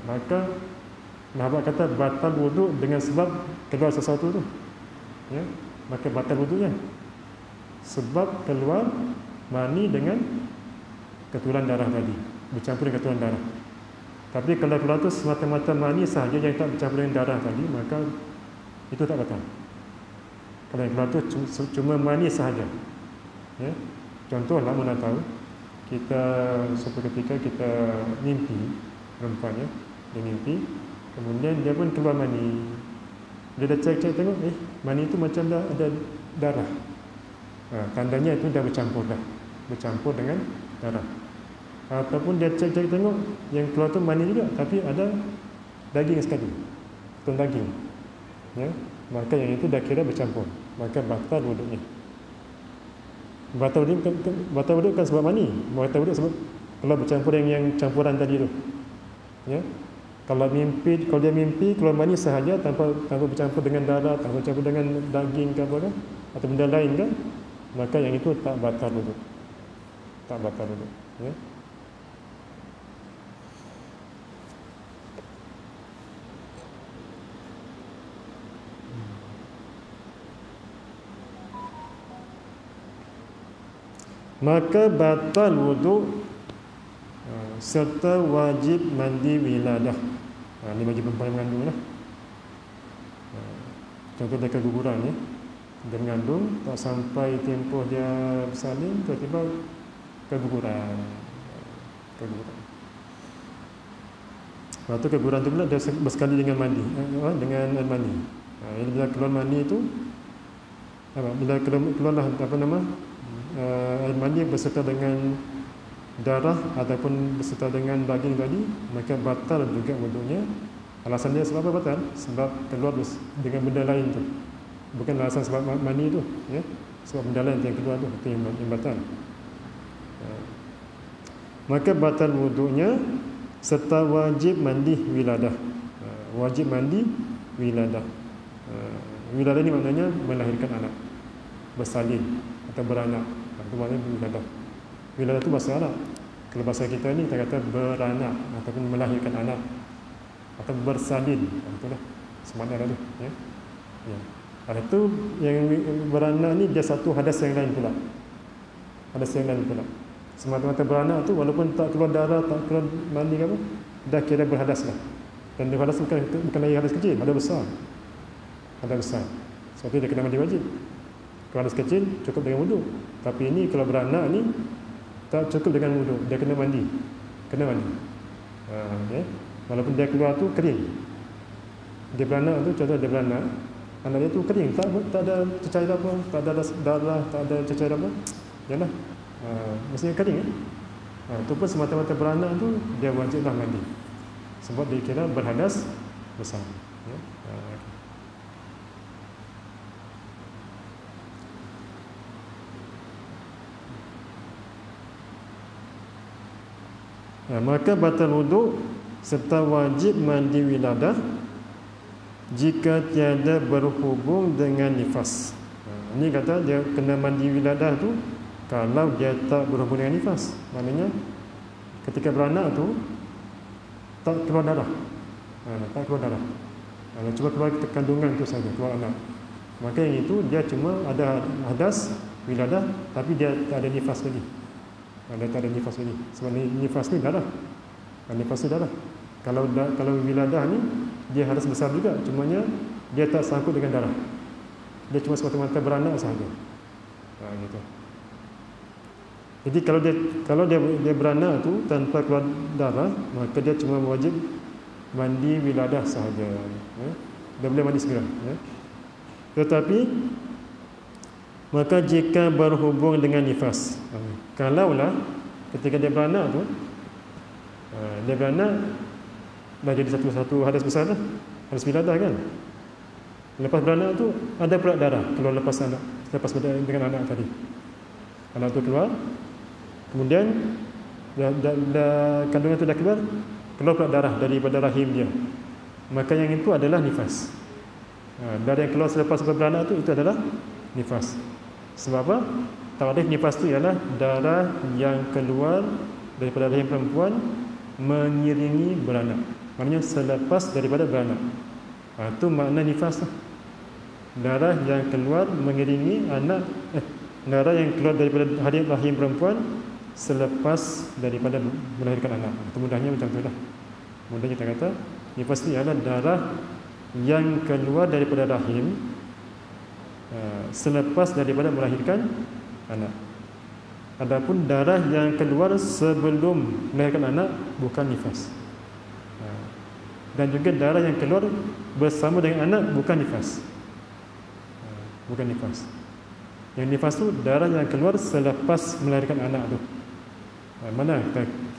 Maka Nabi kata batal wudu dengan sebab keluar sesuatu tu. Ya, maka batal wudunya. Sebab keluar mani dengan ketulan darah tadi, bercampur dengan ketulan darah. Tapi kalau keluar tu semata-mata mani sahaja yang tak bercampur dengan darah tadi, maka itu tak batal. Kalau yang keluar tu cuma mani sahaja. Ya. Contohlah mana tahu kita suatu ketika kita mimpi, perempuan ya, dia mimpi, kemudian dia pun keluar mani. Dia dah cek tengok, mani itu macam dah ada darah. Tandanya itu dah bercampur dengan darah. Ataupun dia cek tengok yang keluar tu mani juga, tapi ada daging sekali, betul daging. Ya, maka yang itu dah kira bercampur, maka batal wudunya. Batal wudu kan sebab mani, batal wudu sebab kalau bercampur yang campuran tadi tu. Ya, kalau dia mimpi keluar mani sahaja tanpa bercampur dengan darah, tanpa bercampur dengan daging ke apa kan, atau benda lain kan, maka yang itu tak batal wudu. Tak batal wudu. Ya. maka batal wuduk serta wajib mandi wiladah. Ini bagi perempuan yang mengandung lah. Contoh dia keguguran ya. Dia mengandung, tak sampai tempoh dia bersalin, tiba-tiba keguguran. Lepas tu keguguran tu pula dia bersekali dengan mandi, dengan air mani. Bila keluar mani itu, bila keluarlah air mani berserta dengan darah ataupun berserta dengan daging tadi, maka batal juga wuduknya. Alasan dia sebab apa batal? Sebab keluar dengan benda lain tu. Bukan alasan sebab mani tu, ya. Sebab benda lain yang keluar tu, itu yang batal. Maka batal wuduknya serta wajib mandi wiladah. Wajib mandi wiladah. Wiladah ni maknanya melahirkan anak, bersalin atau beranak. Itu maknanya wiladah. Wiladah tu bahasa Arab. Kalau bahasa kita ni kita kata beranak ataupun melahirkan anak atau bersalin. Itulah semakna tu, ya. Ya. Itu yang beranak ni dia satu hadas yang lain pula. Hadas yang lain pula. Semata-mata beranak tu walaupun tak keluar darah, tak keluar mani ke apa, dah kira berhadas lah. Dan berhadas bukan lagi hadas kecil, ada besar. Ada besar. Sebab tu dia kena mandi wajib. Kalau hadas kecil cukup dengan wuduk. Tapi ini kalau beranak ni tak cukup dengan wuduk, dia kena mandi. Kena mandi. Okay. Walaupun dia keluar tu kering. Dia beranak tu, contoh dia beranak, anak dia tu kering, tak ada cecair apa, tak ada darah, tak ada cecair apa. Janganlah. Mestinya kering itu pun semata-mata beranak tu dia wajiblah mandi. Sebab dia kira berhadas besar, ya. Maka batal wuduk serta wajib mandi wiladah jika tiada berhubung dengan nifas. Ini kata dia kena mandi wiladah tu kalau dia tak berhubung dengan nifas. Maknanya ketika beranak tu tak keluar darah. Tak keluar darah. Cuma keluar kandungan tu saja, keluar anak. Maka yang itu dia cuma ada hadas wiladah tapi dia tak ada nifas lagi. Dia tak ada nifas lagi. Sebab nifas ni darah. Nifas ni darah. Kalau wiladah ni dia hadas besar juga, cumanya dia tak sangkut dengan darah. Dia cuma semata-mata beranak sahaja. Gitu. Jadi kalau dia beranak tu tanpa keluar darah, maka dia cuma wajib mandi wiladah sahaja. Ya? Dia boleh mandi segera. Ya? Tetapi maka jika berhubung dengan nifas, kalaulah ketika dia beranak tu, dia beranak dah jadi satu hadas besar dah, hadas wiladah kan. Lepas beranak tu ada pula darah keluar lepas dengan anak tadi. Anak tu keluar, kemudian kandungan tu dah keluar pula darah daripada rahim dia. Maka yang itu adalah nifas. Darah yang keluar selepas beranak tu itu adalah nifas. Sebab apa? Takrif nifas tu ialah darah yang keluar daripada rahim perempuan mengiringi beranak. Maknanya selepas daripada beranak. Itu makna nifas tu. Darah yang keluar mengiringi darah yang keluar daripada rahim perempuan selepas daripada melahirkan anak. Itu mudahnya macam tu lah. Mudahnya kita kata nifas itu ialah darah yang keluar daripada rahim selepas daripada melahirkan anak. Adapun darah yang keluar sebelum melahirkan anak bukan nifas. Dan juga darah yang keluar bersama dengan anak bukan nifas. Bukan nifas. Yang nifas tu darah yang keluar selepas melahirkan anak tu. Mana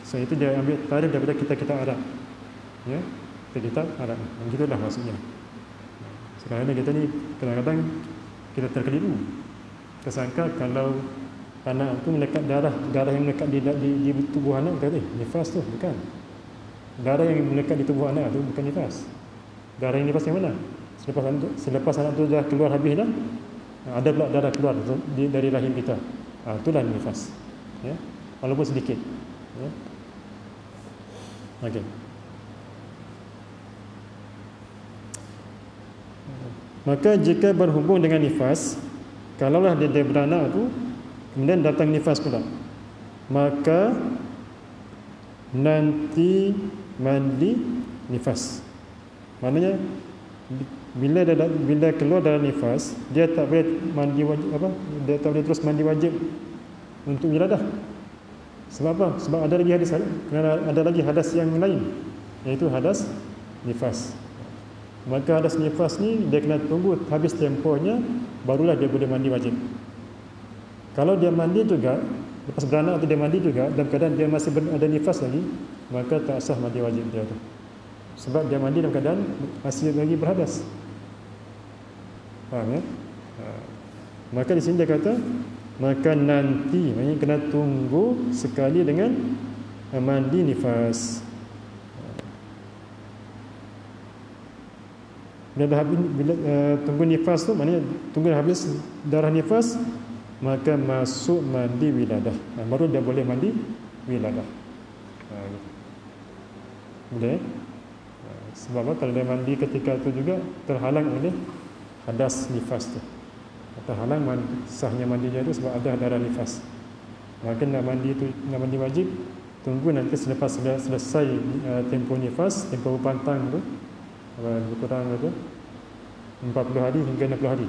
saya itu dia ambil tarikh daripada kita Arab. Ya, kita Arab. Begitulah maksudnya. Sekarang ni kita ni kadang-kadang kita terkeliru. Kita sangka kalau anak tu melekat darah yang melekat di tubuh anak, kita nifas tu, bukan. Darah yang melekat di tubuh anak tu bukan nifas. Darah yang nifas yang mana? Selepas anak tu dah keluar habis dah, ada pula darah keluar dari rahim kita. Itulah nifas. Ya. Walaupun sedikit. Ya. Okey. Maka jika berhubung dengan nifas, kalaulah dia beranak tu kemudian datang nifas pula, maka nanti mandi nifas. Maknanya bila keluar darah nifas, dia tak boleh mandi wajib dia tak boleh terus mandi wajib untuk wiladah. Sebab apa? Sebab ada lagi hadas yang lain, iaitu hadas nifas. Maka hadas nifas ni dia kena tunggu habis tempohnya, barulah dia boleh mandi wajib. Kalau dia mandi juga lepas beranak, atau dia mandi juga dalam keadaan dia masih ada nifas lagi, maka tak sah mandi wajib dia tu, sebab dia mandi dalam keadaan masih lagi berhadas. Faham ya? Maka di sini dia kata, maka nanti, maknanya kena tunggu sekali dengan mandi nifas. Bila tunggu nifas tu, maknanya tunggu habis darah nifas, maka masuk mandi wiladah. Baru dia boleh mandi wiladah. Boleh? Sebab apa? Kalau dia mandi ketika itu juga terhalang oleh hadas nifas tu. Terhalang sahnya mandinya itu sebab ada darah nifas. Maka nak mandi wajib, tunggu nanti selepas selesai tempoh nifas, tempoh pantang tu, lebih kurang 40 hari hingga 60 hari.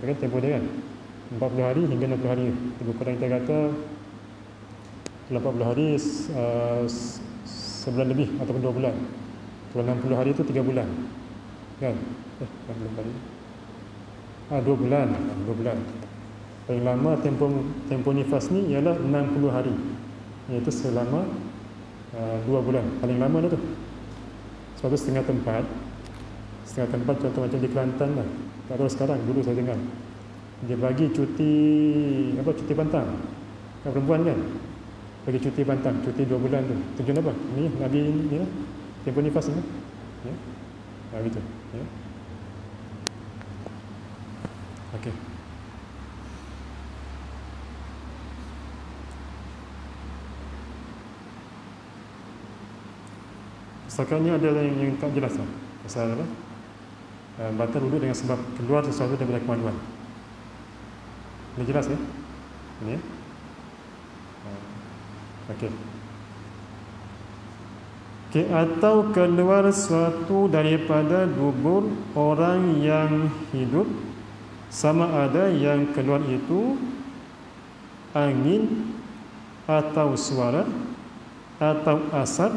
Kan tempoh dia kan 40 hari hingga 60 hari. Lebih kurang kita kata 80 hari sebulan lebih ataupun 2 bulan. Kalau 60 hari itu 3 bulan. Kan? 60 hari. 2 bulan. Paling lama tempoh nifas ni ialah 60 hari. Iaitu selama 2 bulan. Paling lama dah tu. Sebab tu setengah tempat contoh macam di Kelantan lah. Tak tahu sekarang, dulu saya dengar dia bagi cuti pantang kat perempuan kan, bagi cuti pantang, cuti 2 bulan tu. Tujuan apa? Ni Nabi ni lah, tempoh nifas ni ya. Gitu ya. Okey. Setakat ni ada yang tak jelas lah pasal apa? Batal wuduk dengan sebab keluar sesuatu daripada kemaluan. Ini jelas ya? Ini ya? Okey. Atau keluar sesuatu daripada dubur orang yang hidup, sama ada yang keluar itu angin atau suara atau asap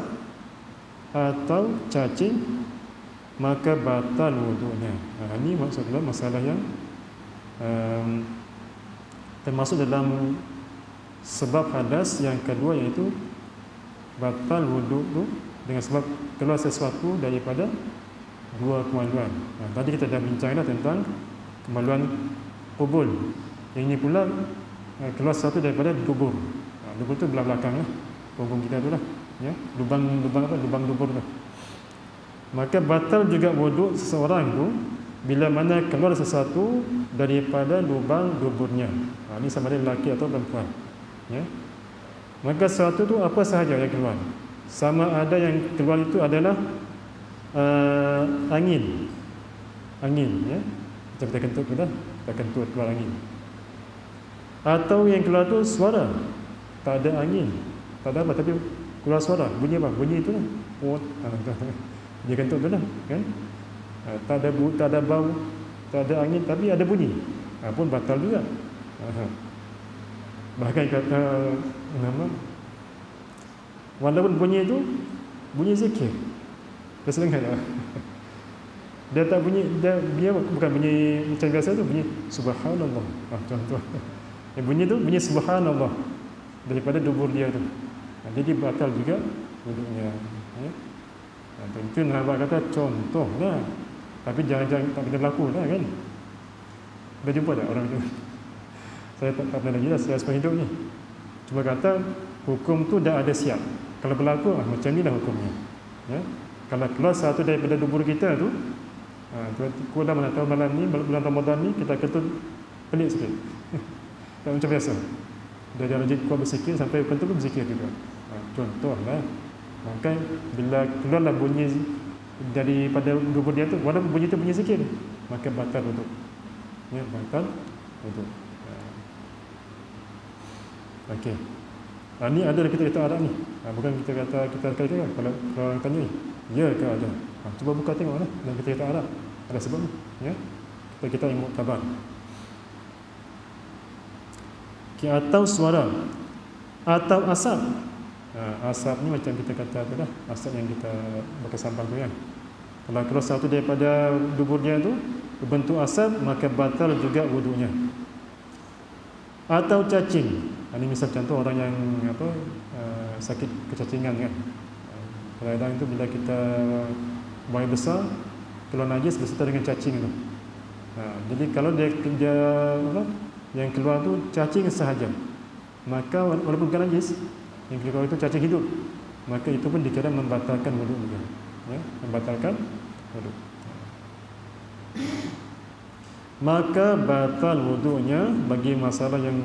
atau cacing, maka batal wuduknya. Ini maksudnya masalah yang termasuk dalam sebab hadas yang kedua, iaitu batal wuduk tu dengan sebab keluar sesuatu daripada dua kemaluan. Tadi kita dah bincanglah tentang kemaluan qubul. Yang ini pula keluar sesuatu daripada dubur. Dubur tu belah belakang lah, punggung kita tu lah ya, lubang dubur tu. Maka batal juga wuduk seseorang tu bila mana keluar sesuatu daripada lubang duburnya. Ini sama ada lelaki atau perempuan ya. Maka sesuatu tu apa sahaja yang keluar, sama ada yang keluar itu adalah angin ya, macam kita kentut tu dah, kita kentut keluar angin, atau yang keluar tu suara, tak ada angin, tak ada apa, tapi keluar suara, bunyi apa? Bunyi itu lah, dia kentut tu lah kan. Tak ada bau, tak ada angin, tapi ada bunyi, pun batal juga. Bahkan kata walaupun bunyi itu bunyi zikir, terselengah tak? Dia tak bunyi, dia bukan bunyi macam biasa tu, bunyi subhanallah. Contoh bunyi tu bunyi subhanallah daripada dubur dia tu. Jadi batal juga wuduknya ya. Itu nak kata contoh lah, tapi jangan tak kena berlaku lah kan. Dah jumpa tak orang tu? Saya tak pernah lagi lah selama hidup ni. Cuma kata hukum tu dah ada siap. Kalau berlaku macam ni lah hukumnya ya. Kalau keluar satu daripada dubur kita tu, kurang mana tahu malam ni, bulan Ramadan ni, kita kentut pelik sikit. Tak macam biasa. Dah jangan rajin kuat berzikir sampai kentut pun berzikir juga. Contoh lah. Maka bila keluarlah bunyi daripada dubur dia tu, walaupun bunyi tu bunyi zikir, maka batal wuduk ya, batal wuduk. Okey. Ni ada kita Arab ni. Bukan kita kata kan. Kalau orang tanya ni, ya ke ada? Cuba buka tengoklah dalam kita Arab. Ada sebab ni, ya. Kita yang muktabar. Okay, atau suara atau asap. Asap ni macam kita kata apa dah? Asap yang kita bakar sampah tu kan. Kalau keluar satu daripada dubur dia tu berbentuk asap, maka batal juga wudunya. Atau cacing. Ini misal contoh orang yang sakit kecacingan kan. Kadang-kadang itu bila kita buang besar keluar najis beserta dengan cacing itu. Jadi kalau dia yang keluar tu cacing sahaja, maka walaupun bukan najis, yang keluar itu cacing hidup, maka itu pun dikira membatalkan wudu juga. Ya, membatalkan wudu. Maka batal wudunya bagi masalah yang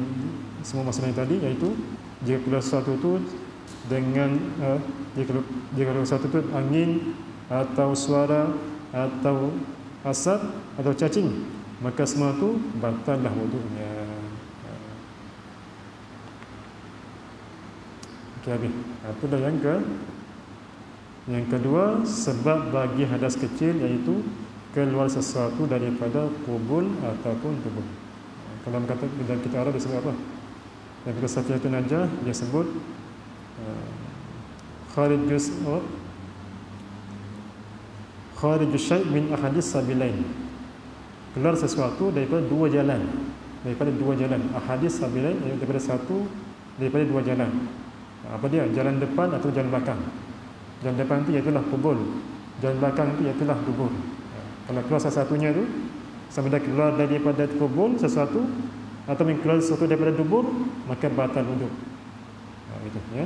semua masalah yang tadi, iaitu jika keluar sesuatu itu dengan jika keluar sesuatu itu angin atau suara atau asap atau cacing, maka semua itu batallah wudunya. Okey, habis. Itulah yang kedua, sebab bagi hadas kecil, iaitu keluar sesuatu daripada kubul ataupun tubuh. Kalau kita Arab dia sebut apa? Daripada safiatun najah dia sebut kharijus syai' min ahadis sabilain. Keluar sesuatu daripada dua jalan. Ahadis sabilain, daripada dua jalan. Apa dia? Jalan depan atau jalan belakang. Jalan depan itu iaitulah kubul, jalan belakang itu iaitulah dubur. Kalau keluar salah satunya tu, sama ada keluar daripada kubul sesuatu atau keluar sesuatu daripada dubur, maka batal wudu. Itu ya.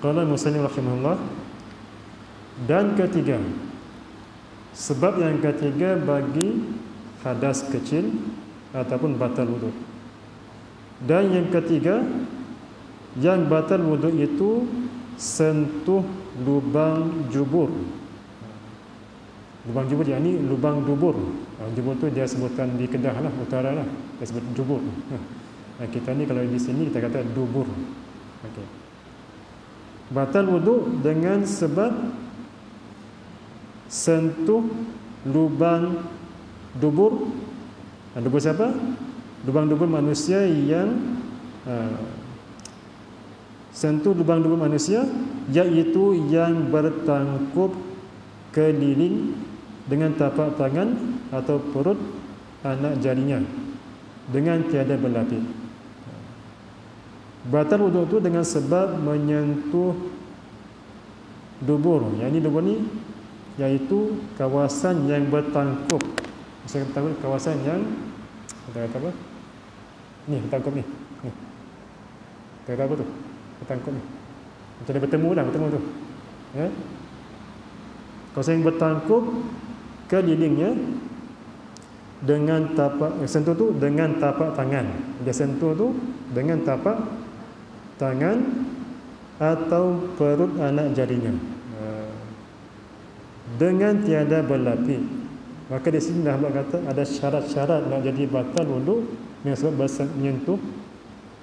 Qala Muslim rahimahullah. Dan ketiga, sebab yang ketiga bagi hadas kecil ataupun batal wudu. Dan yang ketiga, yang batal wudu itu sentuh lubang jubur. Lubang jubur yakni lubang dubur. Jubur tu dia sebutkan di Kedah lah, utara lah, dia sebut jubur. Kita ni kalau di sini kita kata dubur. Okey. Batal wudu dengan sebab sentuh lubang dubur. Dubur siapa? Lubang dubur manusia yang sentuh lubang dubur manusia, iaitu yang bertangkup keliling dengan tapak tangan atau perut anak jarinya dengan tiada berlapis. Batal wudu itu dengan sebab menyentuh dubur. Yang ini dubur ni iaitu kawasan yang bertangkup. Saya kata kawasan yang kita kata apa? Ni bertangkup ni. Kita kata apa tu? Bertangkup ni. Macam dia bertemu tu. Ya. Kawasan yang bertangkup kelilingnya dengan tapak, sentuh tu dengan tapak tangan. Dia sentuh tu dengan tapak tangan atau perut anak jarinya dengan tiada berlapis. Maka di sini dah kata ada syarat-syarat nak jadi batal wudu dengan sebab menyentuh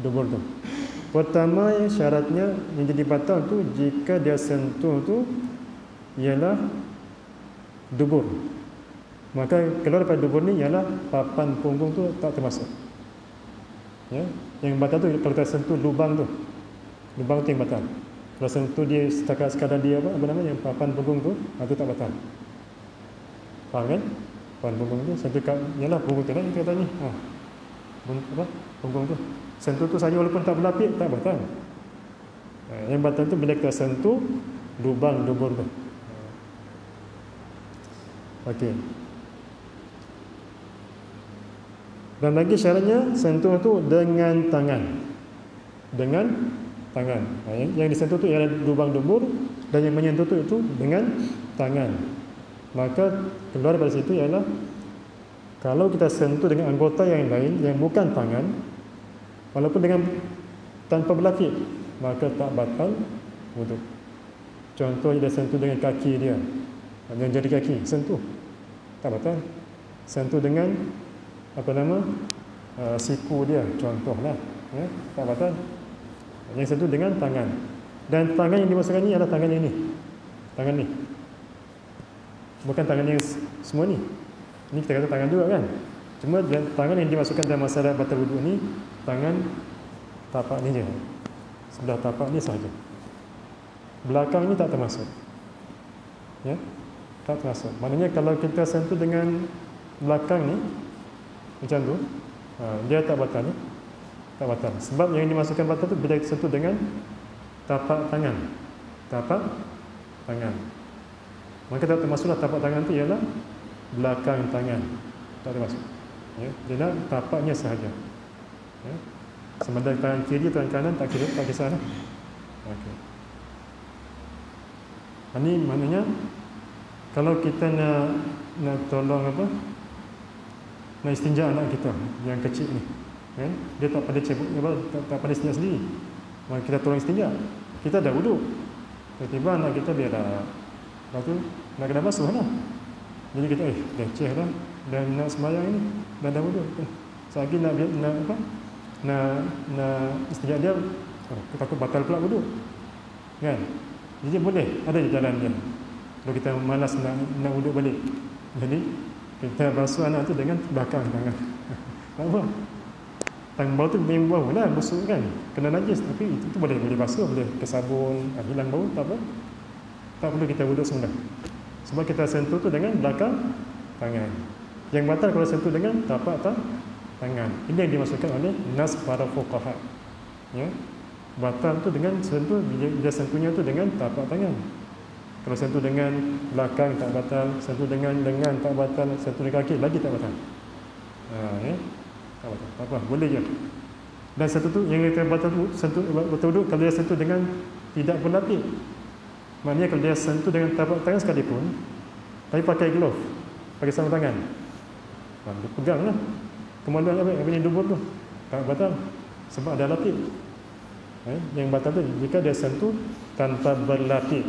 dubur tu. Pertama, syaratnya yang jadi batal tu jika dia sentuh tu ialah dubur. Maka keluar daripada dubur ni ialah papan punggung tu tak termasuk. Ya, yang batal tu kalau kita sentuh lubang tu. Lubang tu yang batal. Kalau sentuh dia sekadar dia apa nama yang papan punggung tu, itu tak batal. Faham kan? Papan punggung tu sentuh ialah punggung tu lah kita kata ni. Punggung tu. Sentuh tu saja walaupun tak berlapis tak batal. Yang batal tu bila kita sentuh lubang dubur tu. Okey. Dan lagi syaratnya sentuh tu dengan tangan. Dengan tangan. Yang disentuh tu ialah lubang dubur, dan yang menyentuh tu itu dengan tangan. Maka keluar dari situ ialah kalau kita sentuh dengan anggota yang lain yang bukan tangan, walaupun dengan tanpa berlapis, maka tak batal wuduk. Contoh dia sentuh dengan kaki dia, dengan jari kaki, sentuh, tak batal. Sentuh dengan siku dia, contohlah, tak batal. Yang sentuh dengan tangan. Dan tangan yang dimasukkan ni adalah tangan yang ni, tangan ni, bukan tangan yang semua ni. Ini kita kata tangan juga kan. Cuma tangan yang dimasukkan dalam masalah batal wuduk ni, tangan tapak ni je, sebelah tapak ni sahaja. Belakang ni tak termasuk, ya, tak termasuk. Maknanya kalau kita sentuh dengan belakang ni macam tu, dia tak batal ni, tak batal. Sebab yang dimasukkan batal tu bila sentuh dengan tapak tangan, tapak tangan. Maka tak termasuklah tapak tangan tu ialah belakang tangan, tak termasuk. Ya, dia nak tapaknya sahaja. Ya. Sama ada tangan kiri atau tangan kanan tak kira, tak kisahlah. Okey. Ini maknanya kalau kita nak tolong nak istinja anak kita yang kecil ni, kan? Dia tak pada cebok, tak pada istinja sendiri. Maka kita tolong istinja. Kita dah wuduk. Tiba-tiba anak kita dia dah, lepas tu nak kena basuh lah. Jadi kita leceh dah, dan nak sembahyang ni dah wuduk. Selagi nak istinja dia, takut batal pula wuduk, kan? Jadi boleh, ada je jalan dia. Kalau kita malas nak wuduk balik, jadi kita basuh anak tu dengan belakang tangan. Tak apa. Tangan bau tu memang bau lah, busuk kan, kena najis, tapi itu boleh basuh, boleh ke sabun, hilang bau, tak apa. Tak perlu kita wuduk semula. Sebab kita sentuh tu dengan belakang tangan. Yang batal kalau sentuh dengan tapak tangan. Ini yang dimasukkan oleh nas para fuqaha. Ya. Batal tu dengan sentuh, bila sentuhnya tu dengan tapak tangan. Kalau sentuh dengan belakang tak batal, sentuh dengan lengan tak batal, sentuh dengan kaki lagi tak batal. Ya. Tak batal. Tak apa, boleh je. Dan satu tu yang kita batal sentuh betul-betul kalau dia sentuh dengan tidak berlapik. Maknanya kalau dia sentuh dengan tapak tangan sekalipun, tapi pakai glove, pakai sarung tangan, dia peganglah. Kemaluan apa yang dubur tu tak batal sebab ada lapik. Yang batal tu jika dia sentuh tanpa berlapik.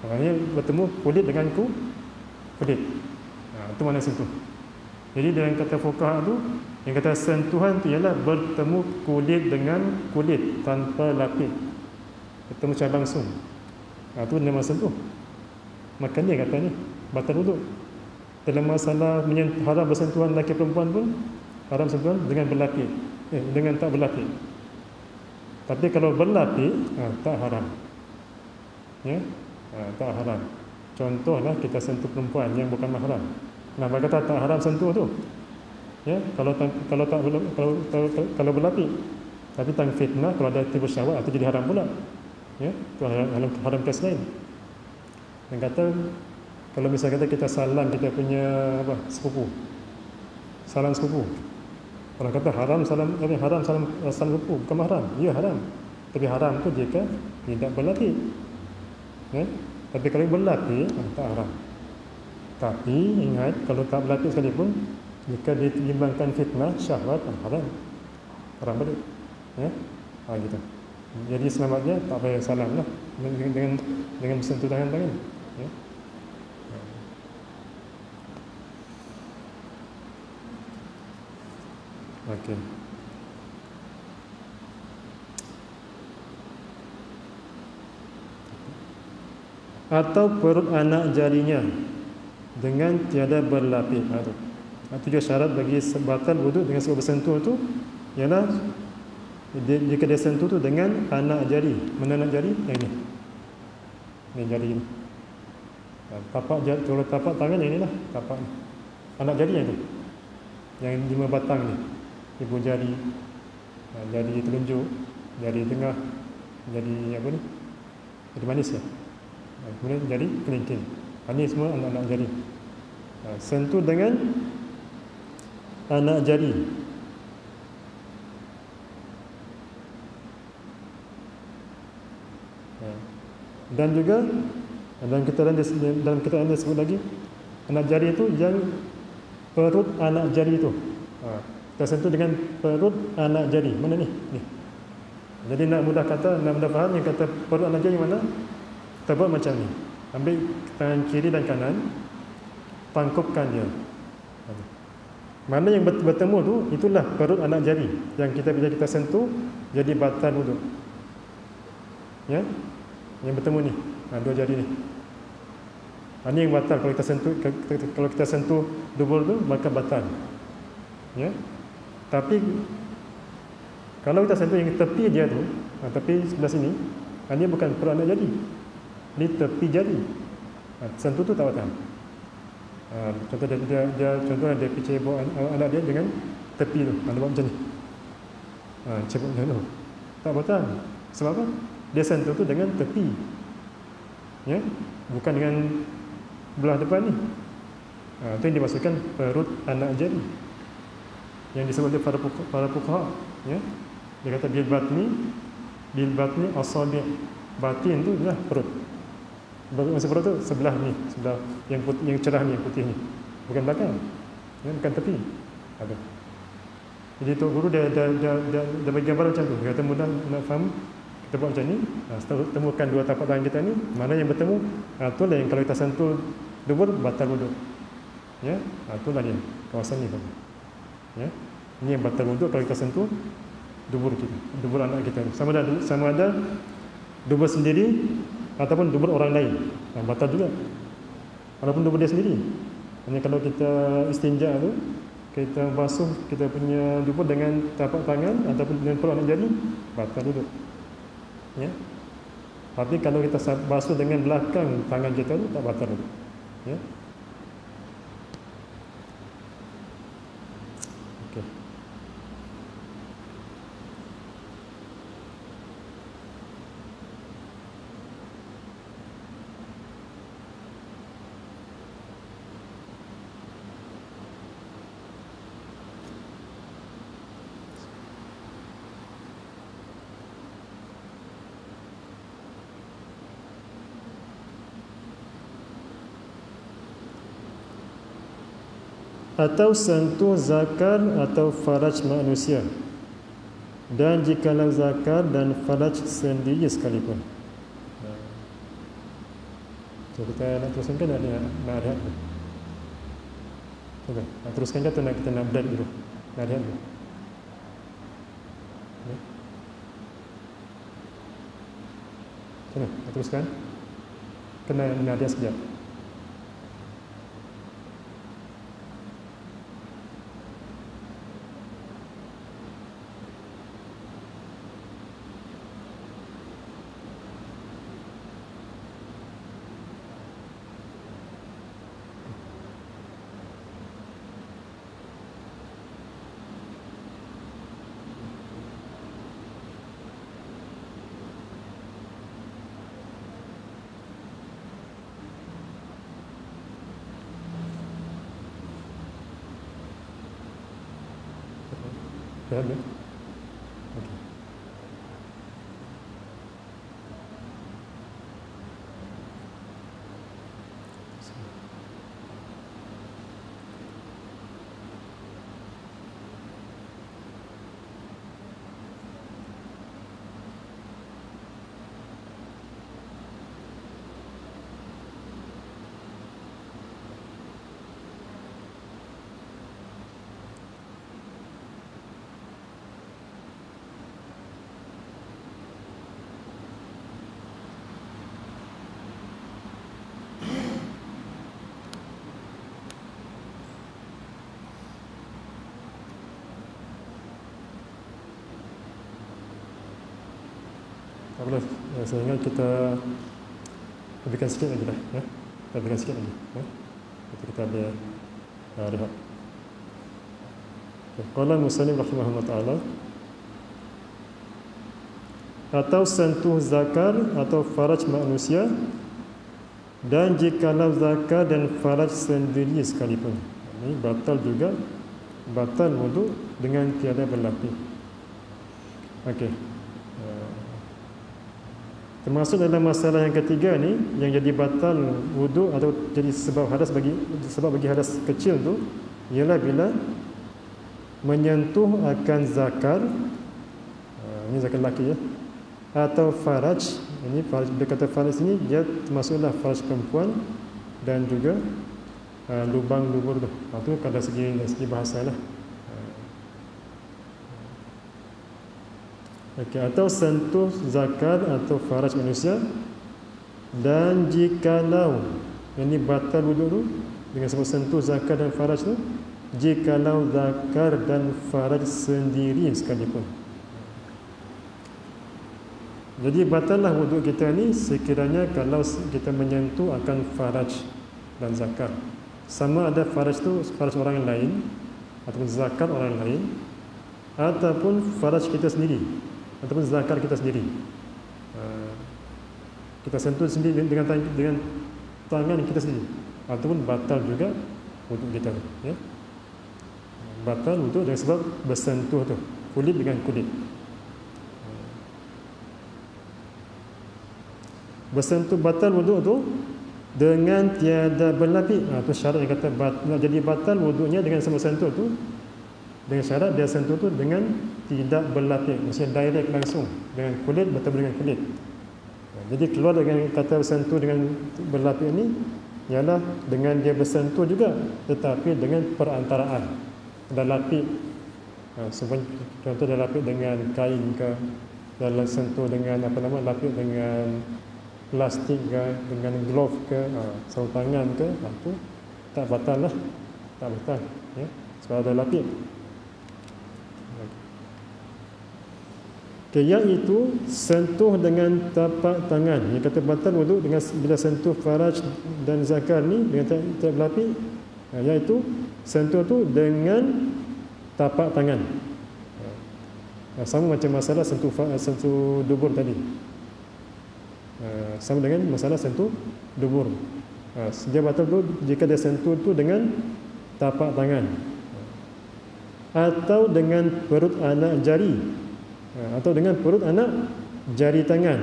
Maknanya bertemu kulit dengan kulit. Itu mana sentuh. Jadi dalam kata fuqaha tu, yang kata sentuhan tu ialah bertemu kulit dengan kulit tanpa lapik, bertemu secara langsung. Itu nama sentuh. Maka dia katanya batal wuduk. Dalam masalah haram bersentuhan lelaki perempuan pun haram sentuhan dengan berlapik, dengan tak berlapik. Tapi kalau berlapik, tak haram. Ya, tak haram. Contohlah kita sentuh perempuan yang bukan mahram. Nah, kata tak haram sentuh tu. Ya, kalau berlapik. Tapi tang fitnah, kalau ada timbul syahwat, itu jadi haram pula. Ya, itu haram kes lain. Dan kata kalau misalnya kita salam kita punya sepupu, salam sepupu. Orang kata haram salam sepupu, bukan mahram. Ya haram. Tapi haram tu jika tidak berlapik. Ya? Tapi kalau berlapik, tak haram. Tapi ingat, kalau tak berlapik sekalipun, jika ditimbangkan fitnah, syahwat, haram. Haram balik. Ya? Gitu. Jadi selamatnya tak payah salam lah dengan bersentuh tangan. Ya? Okey. Atau perut anak jarinya dengan tiada berlapik. Itu juga syarat bagi batal wuduk dengan sebab bersentuh tu ialah jika dia sentuh tu dengan anak jari. Mana anak jari? Yang ini. Ini jari ini. Tapak tangan yang inilah tapak ni. Anak jari yang tu. Yang 5 batang ni. Ibu jari, jari telunjuk, jari tengah, jari apa ni? Jari manis ya. Kemudian jari kelingking. Ini semua anak-anak jari. Sentuh dengan anak jari. Dan juga dalam keterangan dia sebut lagi anak jari itu yang perut anak jari itu. Kita sentuh dengan perut anak jari. Mana ni? Ni. Jadi nak mudah faham, yang kata perut anak jari mana? Kita buat macam ni. Ambil tangan kiri dan kanan, pangkupkan dia. Mana yang bertemu tu, itulah perut anak jari yang bila kita sentuh jadi batal wuduk. Ya, yang bertemu ni, dua jari ni. Ini yang batal kalau kita sentuh dubur tu, maka batal. Ya, tapi kalau kita sentuh yang tepi dia tu, tepi sebelah sini, ini bukan perut anak jari, ini tepi jari. Sentuh tu tak batal. Contoh dia picit bawa anak dia dengan tepi tu, buat macam ni, cebok macam tu, tak batal. Sebab apa? Dia sentuh tu dengan tepi, ya, bukan dengan belah depan ni. Itu yang dimaksudkan perut anak jari, yang disebut oleh para fuqaha, ya. Dia kata bil batni asabi', batin tu adalah perut. Maksud perut tu sebelah ni, sebelah yang putih, yang cerah ni, yang putih ni, bukan belakang, ya, bukan tepi. Ada. Jadi Tok Guru dia bagi gambar macam tu. Dia kata mudah nak faham, kita buat macam ni. Setelah temukan dua tapak tangan kita ni, mana yang bertemu, itulah yang kalau kita sentuh dubur batal wuduk. Ya, itulah dia kawasan ni. Ya, ini yang batal wuduk kalau kita sentuh dubur kita, dubur anak kita. Sama ada dubur sendiri ataupun dubur orang lain, batal juga. Walaupun dubur dia sendiri. Hanya kalau kita istinja tu, kita basuh kita punya dubur dengan tapak tangan ataupun dengan perut anak jari, batal wuduk. Ya. Tapi kalau kita basuh dengan belakang tangan kita tu, tak batal wuduk. Ya. Okey. Atau sentuh zakar atau faraj manusia, dan jikalau zakar dan faraj sendiri sekalipun. So, kita nak teruskan ke nak rehat dulu? Okay. Nak teruskan ke atau kita nak break dulu? Nak rehat dulu? Okay. Macam mana? Nak teruskan? Kena nak rehat sekejap. Rehat ya? Okay. Tak boleh, saya ingat kita lebihkan sikit lagi dah, ya. Kita lebihkan sikit lagi, ya. Kita boleh rehat. Qala musannif rahimahullah ta'ala, atau sentuh zakar atau faraj manusia, dan jikalau zakar dan faraj sendiri sekalipun. Ini batal juga, batal wuduk dengan tiada berlapis. Okey. Termasuk dalam masalah yang ketiga ni, yang jadi batal wuduk atau jadi sebab bagi hadas kecil tu, ialah bila menyentuh akan zakar, ini zakar lelaki ya, atau faraj. Ini faraj, dia kata faraj ini dia termasuklah faraj perempuan dan juga lubang dubur tu. Itu kalau dari segi bahasa lah. Okey, atau sentuh zakar atau faraj manusia. Dan jikalau ini batal wuduk tu dengan sebab sentuh zakar dan faraj tu, jikalau zakar dan faraj sendiri sekalipun. Jadi batallah wuduk kita ni sekiranya kalau kita menyentuh akan faraj dan zakar. Sama ada faraj tu faraj orang lain ataupun zakar orang lain, ataupun faraj kita sendiri ataupun zakar kita sendiri. Kita sentuh sendiri dengan tangan kita sendiri, ataupun batal juga wuduk kita, ya. Batal wuduk dengan sebab bersentuh tu, kulit dengan kulit. Bersentuh batal wuduk tu dengan tiada berlapik. Itu syarat yang kata nak jadi batal wuduknya dengan semua sentuh tu, dengan syarat dia sentuh tu dengan tidak berlapik, maksudnya direct langsung dengan kulit, bertemu dengan kulit. Jadi keluar dengan kata bersentuh dengan berlapik ini ialah dengan dia bersentuh juga, tetapi dengan perantaraan. Ada lapik, contoh dia lapik dengan kain ke, dalam sentuh dengan lapik dengan plastik ke, dengan glove ke, sarung tangan ke, itu tak batal lah, tak batal, ya, sebab ada lapik. Okay, yang itu sentuh dengan tapak tangan. Yang kata batal wuduk dengan bila sentuh faraj dan zakar ni dengan tak berlapik, iaitu sentuh tu dengan tapak tangan. Sama macam masalah sentuh dubur tadi. Sama dengan masalah sentuh dubur. Dia batal tu jika dia sentuh tu dengan tapak tangan atau dengan perut anak jari, atau dengan perut anak jari tangan.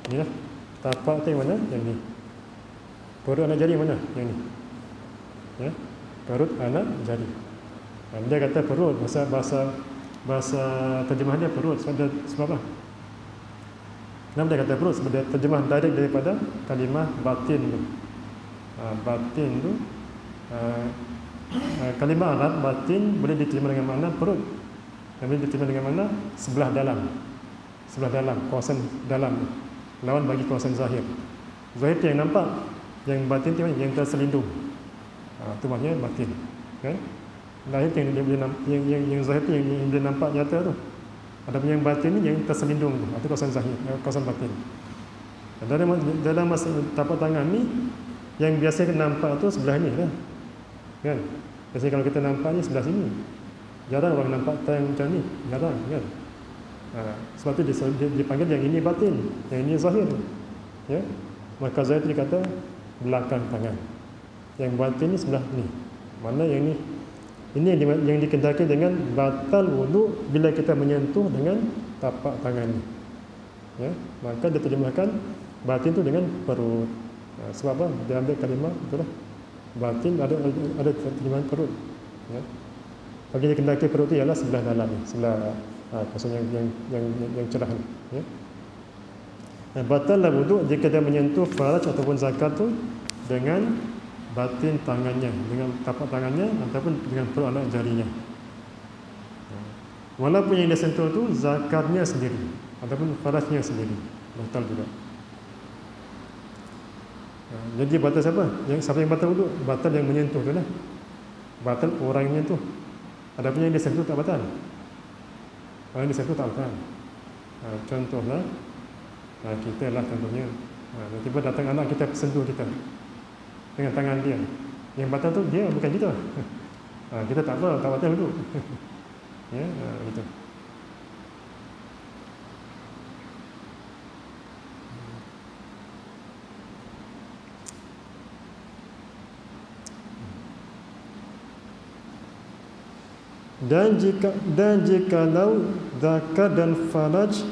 Inilah tapak tu yang mana? Yang ni. Perut anak jari mana? Yang ni. Ya, perut anak jari. Dia kata perut, bahasa terjemahan dia perut sebab apa? Kenapa dia kata perut? Sebab dia terjemah direct daripada kalimah batin tu. Batin tu kalimah Arab batin boleh diterjemah dengan makna perut. Yang boleh diterima dengan mana? Sebelah dalam. Sebelah dalam, kawasan dalam. Lawan bagi kawasan zahir. Zahir tu yang nampak, yang batin tu yang terselindung. Itu maknanya batin. Kan? Zahir tu yang zahir tu yang dia nampak nyata tu. Adapun yang batin ni yang terselindung tu. Itu kawasan zahir, kawasan batin. Dalam masa tapak tangan ni, yang biasa nampak tu sebelah ni lah. Kan? Biasanya kalau kita nampak ni sebelah sini. Jarang orang nampak tangan macam ni, jarang, kan? Sebab tu dipanggil yang ini batin, yang ini zahir, ya. Maka zahir tu dikata belakang tangan, yang batin ni sebelah ni. Mana yang ni? Ini yang dikehendaki dengan batal wuduk bila kita menyentuh dengan tapak tangan ni, ya. Maka dia terjemahkan batin tu dengan perut. Sebab apa? Dia ambil kalimah itulah, batin ada terjemahan perut, ya. Bagi dia kendaki perut itu ialah sebelah dalam, sebelah kawasan yang cerah ni, ya. Batallah wuduk jika dia menyentuh faraj ataupun zakar tu dengan batin tangannya, dengan tapak tangannya ataupun dengan perut anak jarinya. Walaupun yang dia sentuh tu zakarnya sendiri ataupun farajnya sendiri, batal juga. Jadi batal siapa? Siapa yang batal wuduk? Batal yang menyentuh tu lah. Batal orangnya tu. Adapun yang dia sentuh tak batal. Kalau yang dia sentuh tak batal. Contohlah, kita lah contohnya. Tiba-tiba datang anak kita sentuh kita dengan tangan dia. Yang batal tu dia, bukan kita. Kita tak apa, tak batal dulu. Ya, gitu. Dan jikalau zakar dan faraj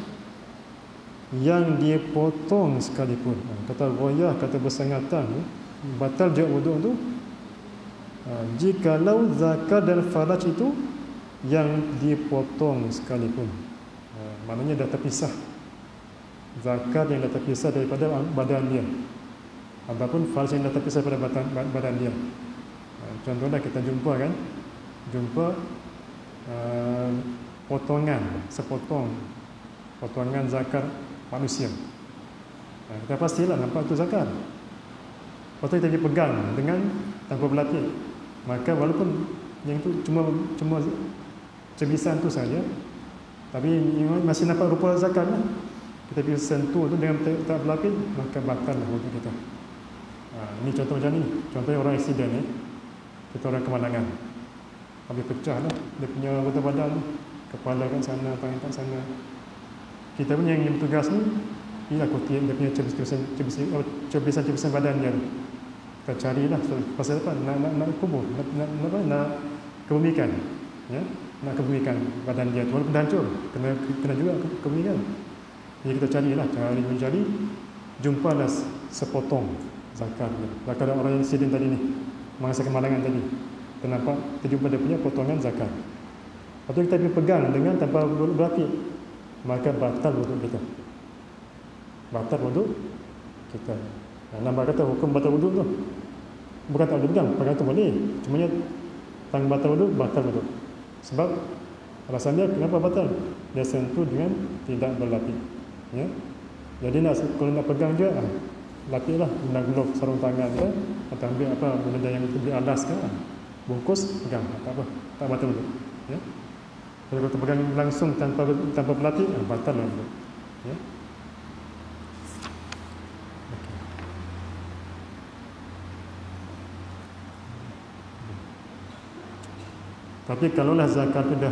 yang dipotong sekalipun, kata goyah, kata bersangatan, batal juga wuduk tu. Jikalau zakar dan faraj itu yang dipotong sekalipun, maknanya dah terpisah zakat yang dah terpisah daripada badan dia, ataupun fals yang dah terpisah daripada badan dia. Contohnya kita jumpa kan, potongan zakat manusia. Kita pastilah nampak itu zakat. Lepas tu kita pergi pegang dengan tanpa berlatih, maka walaupun yang tu cuma cebisan tu saja, tapi masih nampak rupa zakat lah. Kita pergi sentuh tu dengan tak berlapis, maka batal lah wuduk kita. Ini contoh macam ni. Contohnya orang aksiden ni, kita orang kemalangan, habis pecah lah dia punya anggota badan, kepala kat sana, tangan kat sana. Kita pun yang bertugas ni, ialah kutiap dia punya cebisan badan dia. Kita carilah pasal apa? Nak kubur, nak kebumikan, ya? Nak kebumikan badan dia, walaupun dah hancur, kena juga kebumikan. Jadi kita cari, jumpalah sepotong zakat dia. Zakat orang yang sidin tadi ni, mangsa kemalangan tadi, kita nampak, kita jumpa dia punya potongan zakat. Lepas tu kita pergi pegang dengan tanpa berlatih, maka batal wuduk kita. Nampak kata hukum batal wuduk tu, bukan tak boleh pegang, pegang tu boleh, cuma tang batal wuduk, sebab alasan dia kenapa batal, dia sentuh dengan tidak berlatih, ya. Jadi kalau nak pegang dia, latihlah, guna glove, sarung tangan ke, atau ambil apa benda yang beli alas ke, bungkus, pegang, tak apa, tak batal wuduk, ya. Kalau kita pegang langsung tanpa berlatih, batal lah wuduk, ya. Tapi kalaulah zakat tu dah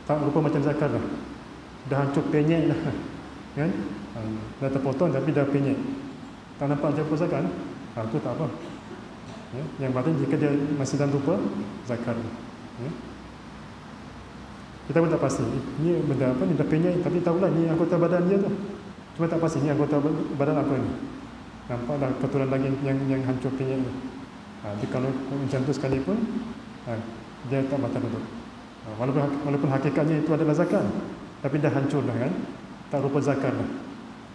tak rupa macam zakat dah hancur penyek dah, kan? Dah terpotong tapi dah penyek, tak nampak macam apa zakat, tu tak apa, ya? Yang penting jika dia masih dalam rupa zakat, ya? Kita pun tak pasti ni benda apa ni, dah penyek tapi tahulah ni anggota badan dia tu, cuma tak pasti ni anggota badan apa ni, nampak dah keturunan daging yang hancur penyek tu. Jadi kalau macam tu sekalipun, dia tak batal wuduk. Walaupun hakikatnya itu adalah zakat, tapi dah hancur dah kan, tak rupa zakat dah,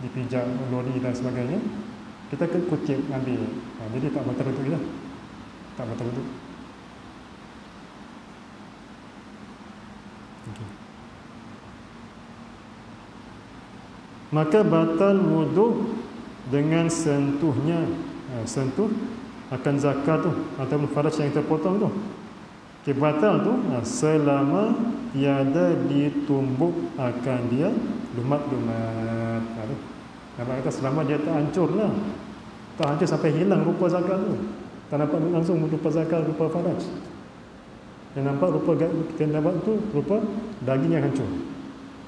dipijak lori dan sebagainya, kita kutip ambil, jadi tak batal wuduk dah, tak batal wuduk. Okay. Maka batal wuduk dengan sentuhnya, sentuh akan zakat tu ataupun faraj yang terpotong tu. Okay, batal tu selama tiada ditumbuk akan dia lumat-lumat. Nampak kata selama dia tak hancur lah, tak hancur sampai hilang rupa zakat tu, tak nampak langsung rupa zakat, rupa faraj. Yang nampak kita nampak tu rupa daging yang hancur.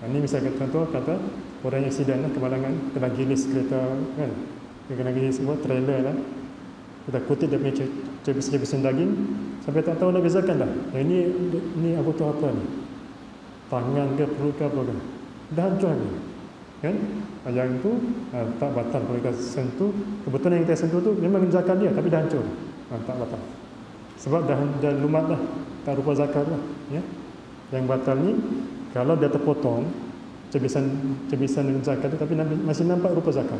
Ini misalnya kata orang yang aksiden lah, kemalangan, kena gilis kereta kan, kena gilis sebuah trailer lah, kita kutip dia punya cebisan daging sampai tak tahu nak bezakan dah. Ini anggota apa ni? Tangan ke, perut ke apa ke? Dah hancur ni, kan? Yang tu tak batal kalau kita sentuh. Kebetulan yang kita sentuh tu memang zakat dia, tapi dah hancur, tak batal. Sebab dah lumat dah, tak rupa zakat lah, ya. Yang batal ni kalau dia terpotong cebisan zakat tu, tapi masih nampak rupa zakat.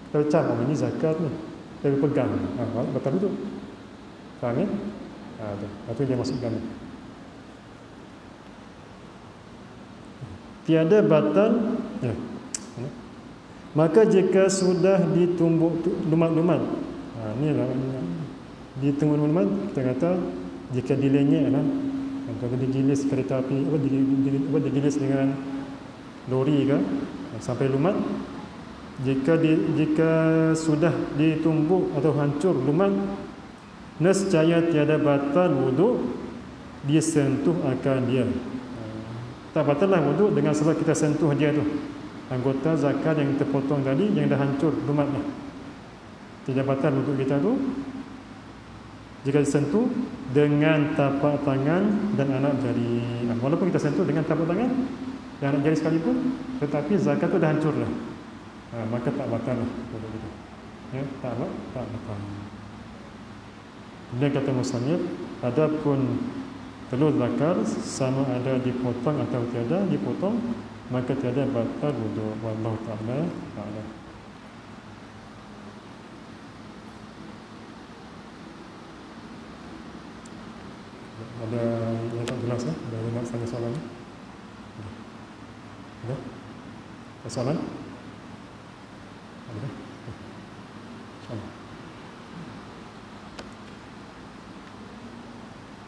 Kita cakap, ini zakat ni, kita pegang, batal wuduk. Faham ya? Itu dia masuk dalam. Tiada batal, ya. Maka jika sudah ditumbuk lumat-lumat, ni lah ditumbuk lumat, kita kata jika dilenyek lah, kalau digilis kereta api, digilis dengan lori ke sampai lumat, jika sudah ditumbuk atau hancur lumat, nescaya tiada batal wuduk disentuh akan dia. Tak batal lah wuduk dengan sebab kita sentuh dia tu, anggota zakat yang terpotong tadi yang dah hancur lumat ni. Tidak batal wuduk kita tu jika disentuh dengan tapak tangan dan anak jari. Walaupun kita sentuh dengan tapak tangan dan anak jari sekalipun, tetapi zakat tu dah hancur lah, maka tak batal lah wuduk kita, ya, tak batal. Dia kata musannif, adapun telur zakar sama ada dipotong atau tiada dipotong, maka tiada batal wudu. Wallahu ta'ala a'lam. Ada yang tak jelas lah? Ada yang nak tanya soalan ni? Ada? Ada soalan? Ada? InsyaAllah.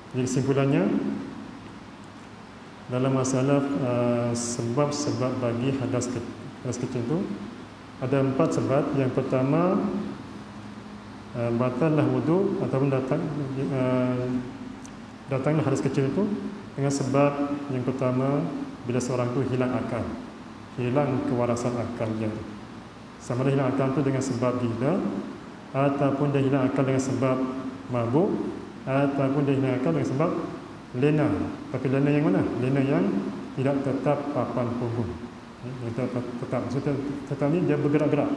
Jadi kesimpulannya, dalam masalah sebab-sebab bagi hadas kecil itu ada 4 sebab. Yang pertama, batallah wudu ataupun datanglah hadas kecil itu dengan sebab yang pertama, bila seorang itu hilang akal, hilang kewarasan akalnya. Sama ada hilang akal itu dengan sebab gila, ataupun dia hilang akal dengan sebab mabuk, ataupun dia hilang akal dengan sebab lena. Tapi lena yang mana? Lena yang tidak tetap papan punggung. Yang tetap, maksudnya tetap ni dia bergerak-gerak,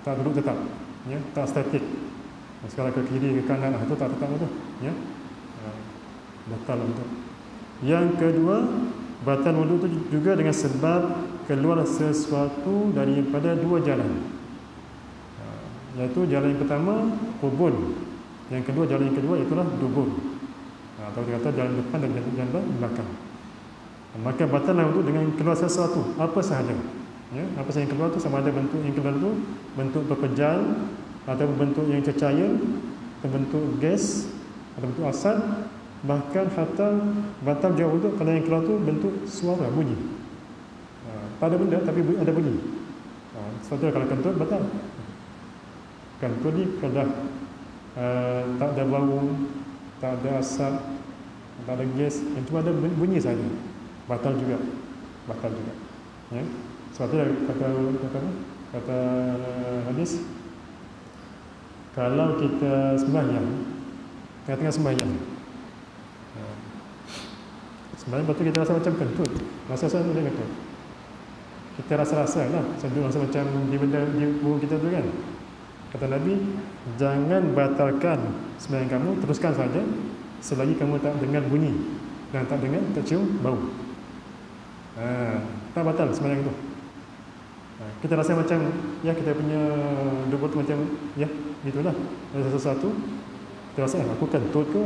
tak duduk tetap, ya, tak statik. Sekarang ke kiri ke kanan, itu tak tetap itu, ya. Batal untuk. Yang kedua, batal wudu itu juga dengan sebab keluar sesuatu daripada 2 jalan, iaitu jalan yang pertama kubul, yang kedua jalan yang kedua itulah dubur, atau dia kata jalan depan dan jalan belakang. Maka batallah wudu dengan keluar sesuatu apa sahaja, ya, apa sahaja yang keluar itu, sama ada bentuk yang keluar itu bentuk pepejal, atau bentuk yang cecair, atau bentuk gas, atau bentuk asap. Bahkan hatta batal juga wudu kalau yang keluar tu bentuk suara, bunyi. Tak ada benda tapi ada bunyi. Sebab tu kalau kentut batal. Kentut ni kalau tak ada bau, tak ada asap, tak ada gas, yang cuma ada bunyi saja, batal juga. Batal juga. Ya. Sebab tu kata hadis, kalau kita sembahyang, tengah-tengah sembahyang, lepas tu kita rasa macam kentut, rasa-rasa boleh kentut, kita rasa-rasa lah, sambil rasa macam di benda di bulu kita tu kan. Kata Nabi, jangan batalkan sembahyang kamu, teruskan saja selagi kamu tak dengar bunyi dan tak dengar, tak cium bau. Tak batal sembahyang tu. Kita rasa macam, ya, kita punya dubur macam, ya, gitulah, ada sesuatu, kita rasa aku kentut ke?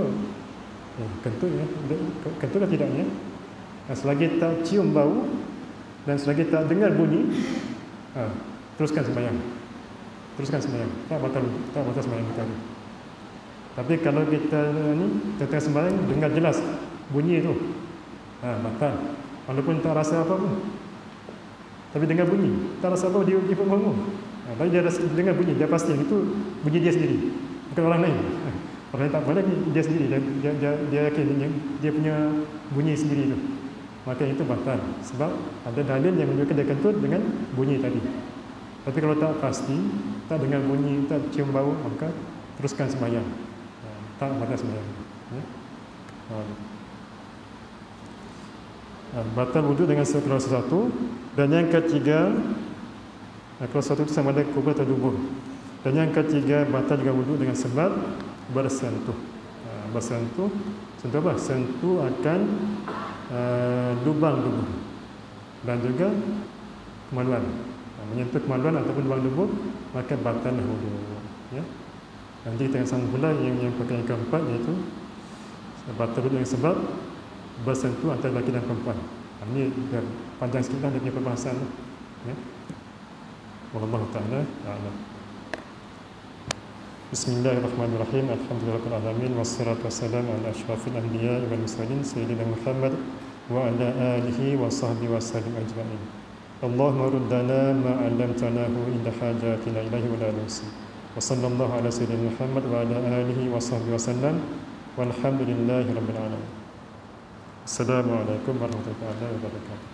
Kentut, ya, kentut lah tidaknya. Selagi tak cium bau dan selagi tak dengar bunyi, teruskan sembahyang. Teruskan sembahyang. Tak batal sembahyang kita. Tapi kalau kita ni tengah sembahyang dengar jelas bunyi itu, batal. Walaupun tak rasa apa pun, tapi dengar bunyi, tak rasa apa, dia pun bangun. Tapi dia rasa, dengar bunyi, dia pasti itu bunyi dia sendiri, bukan orang lain. Orang yang tak boleh, dia sendiri, dia yakin dia punya bunyi sendiri itu, maka itu batal. Sebab ada dalil yang menunjukkan dia kentut dengan bunyi tadi. Tapi kalau tak pasti, tak dengar bunyi, tak cium bau, maka teruskan sembahyang. Tak batal sembahyang. Ya? Batal wudu dengan keluar sesuatu. Dan yang ketiga, keluar sesuatu itu sama ada kubur atau dubur. Dan yang ketiga, batal juga wudu dengan sebab bersentuh. Bersentuh, sentuh apa? Sentuh akan lubang dubur dan juga kemaluan. Menyentuh kemaluan ataupun lubang dubur, maka batal wudu. Ya. Nanti kita akan sambung pula yang perkara yang keempat, iaitu batal wudu dengan sebab bersentuh antara lelaki dan perempuan. Ini panjang sikit lah dia punya perbahasan. Ya. Wallahu ta'ala a'lam. Bismillahirrahmanirrahim. Alhamdulillahirabbil alamin, wassalatu wassalamu ala asyrafil anbiya'i wal mursalin sayyidina Muhammad wa ala alihi wa sahbihi wasallam ajma'in. Allahumma ruddana ma 'allamtanahu inda hajatina ilaihi wa la nusi. Wa sallallahu ala sayyidina Muhammad wa ala alihi wa sahbihi wasallam walhamdulillahirabbil alamin. Assalamualaikum warahmatullahi wabarakatuh.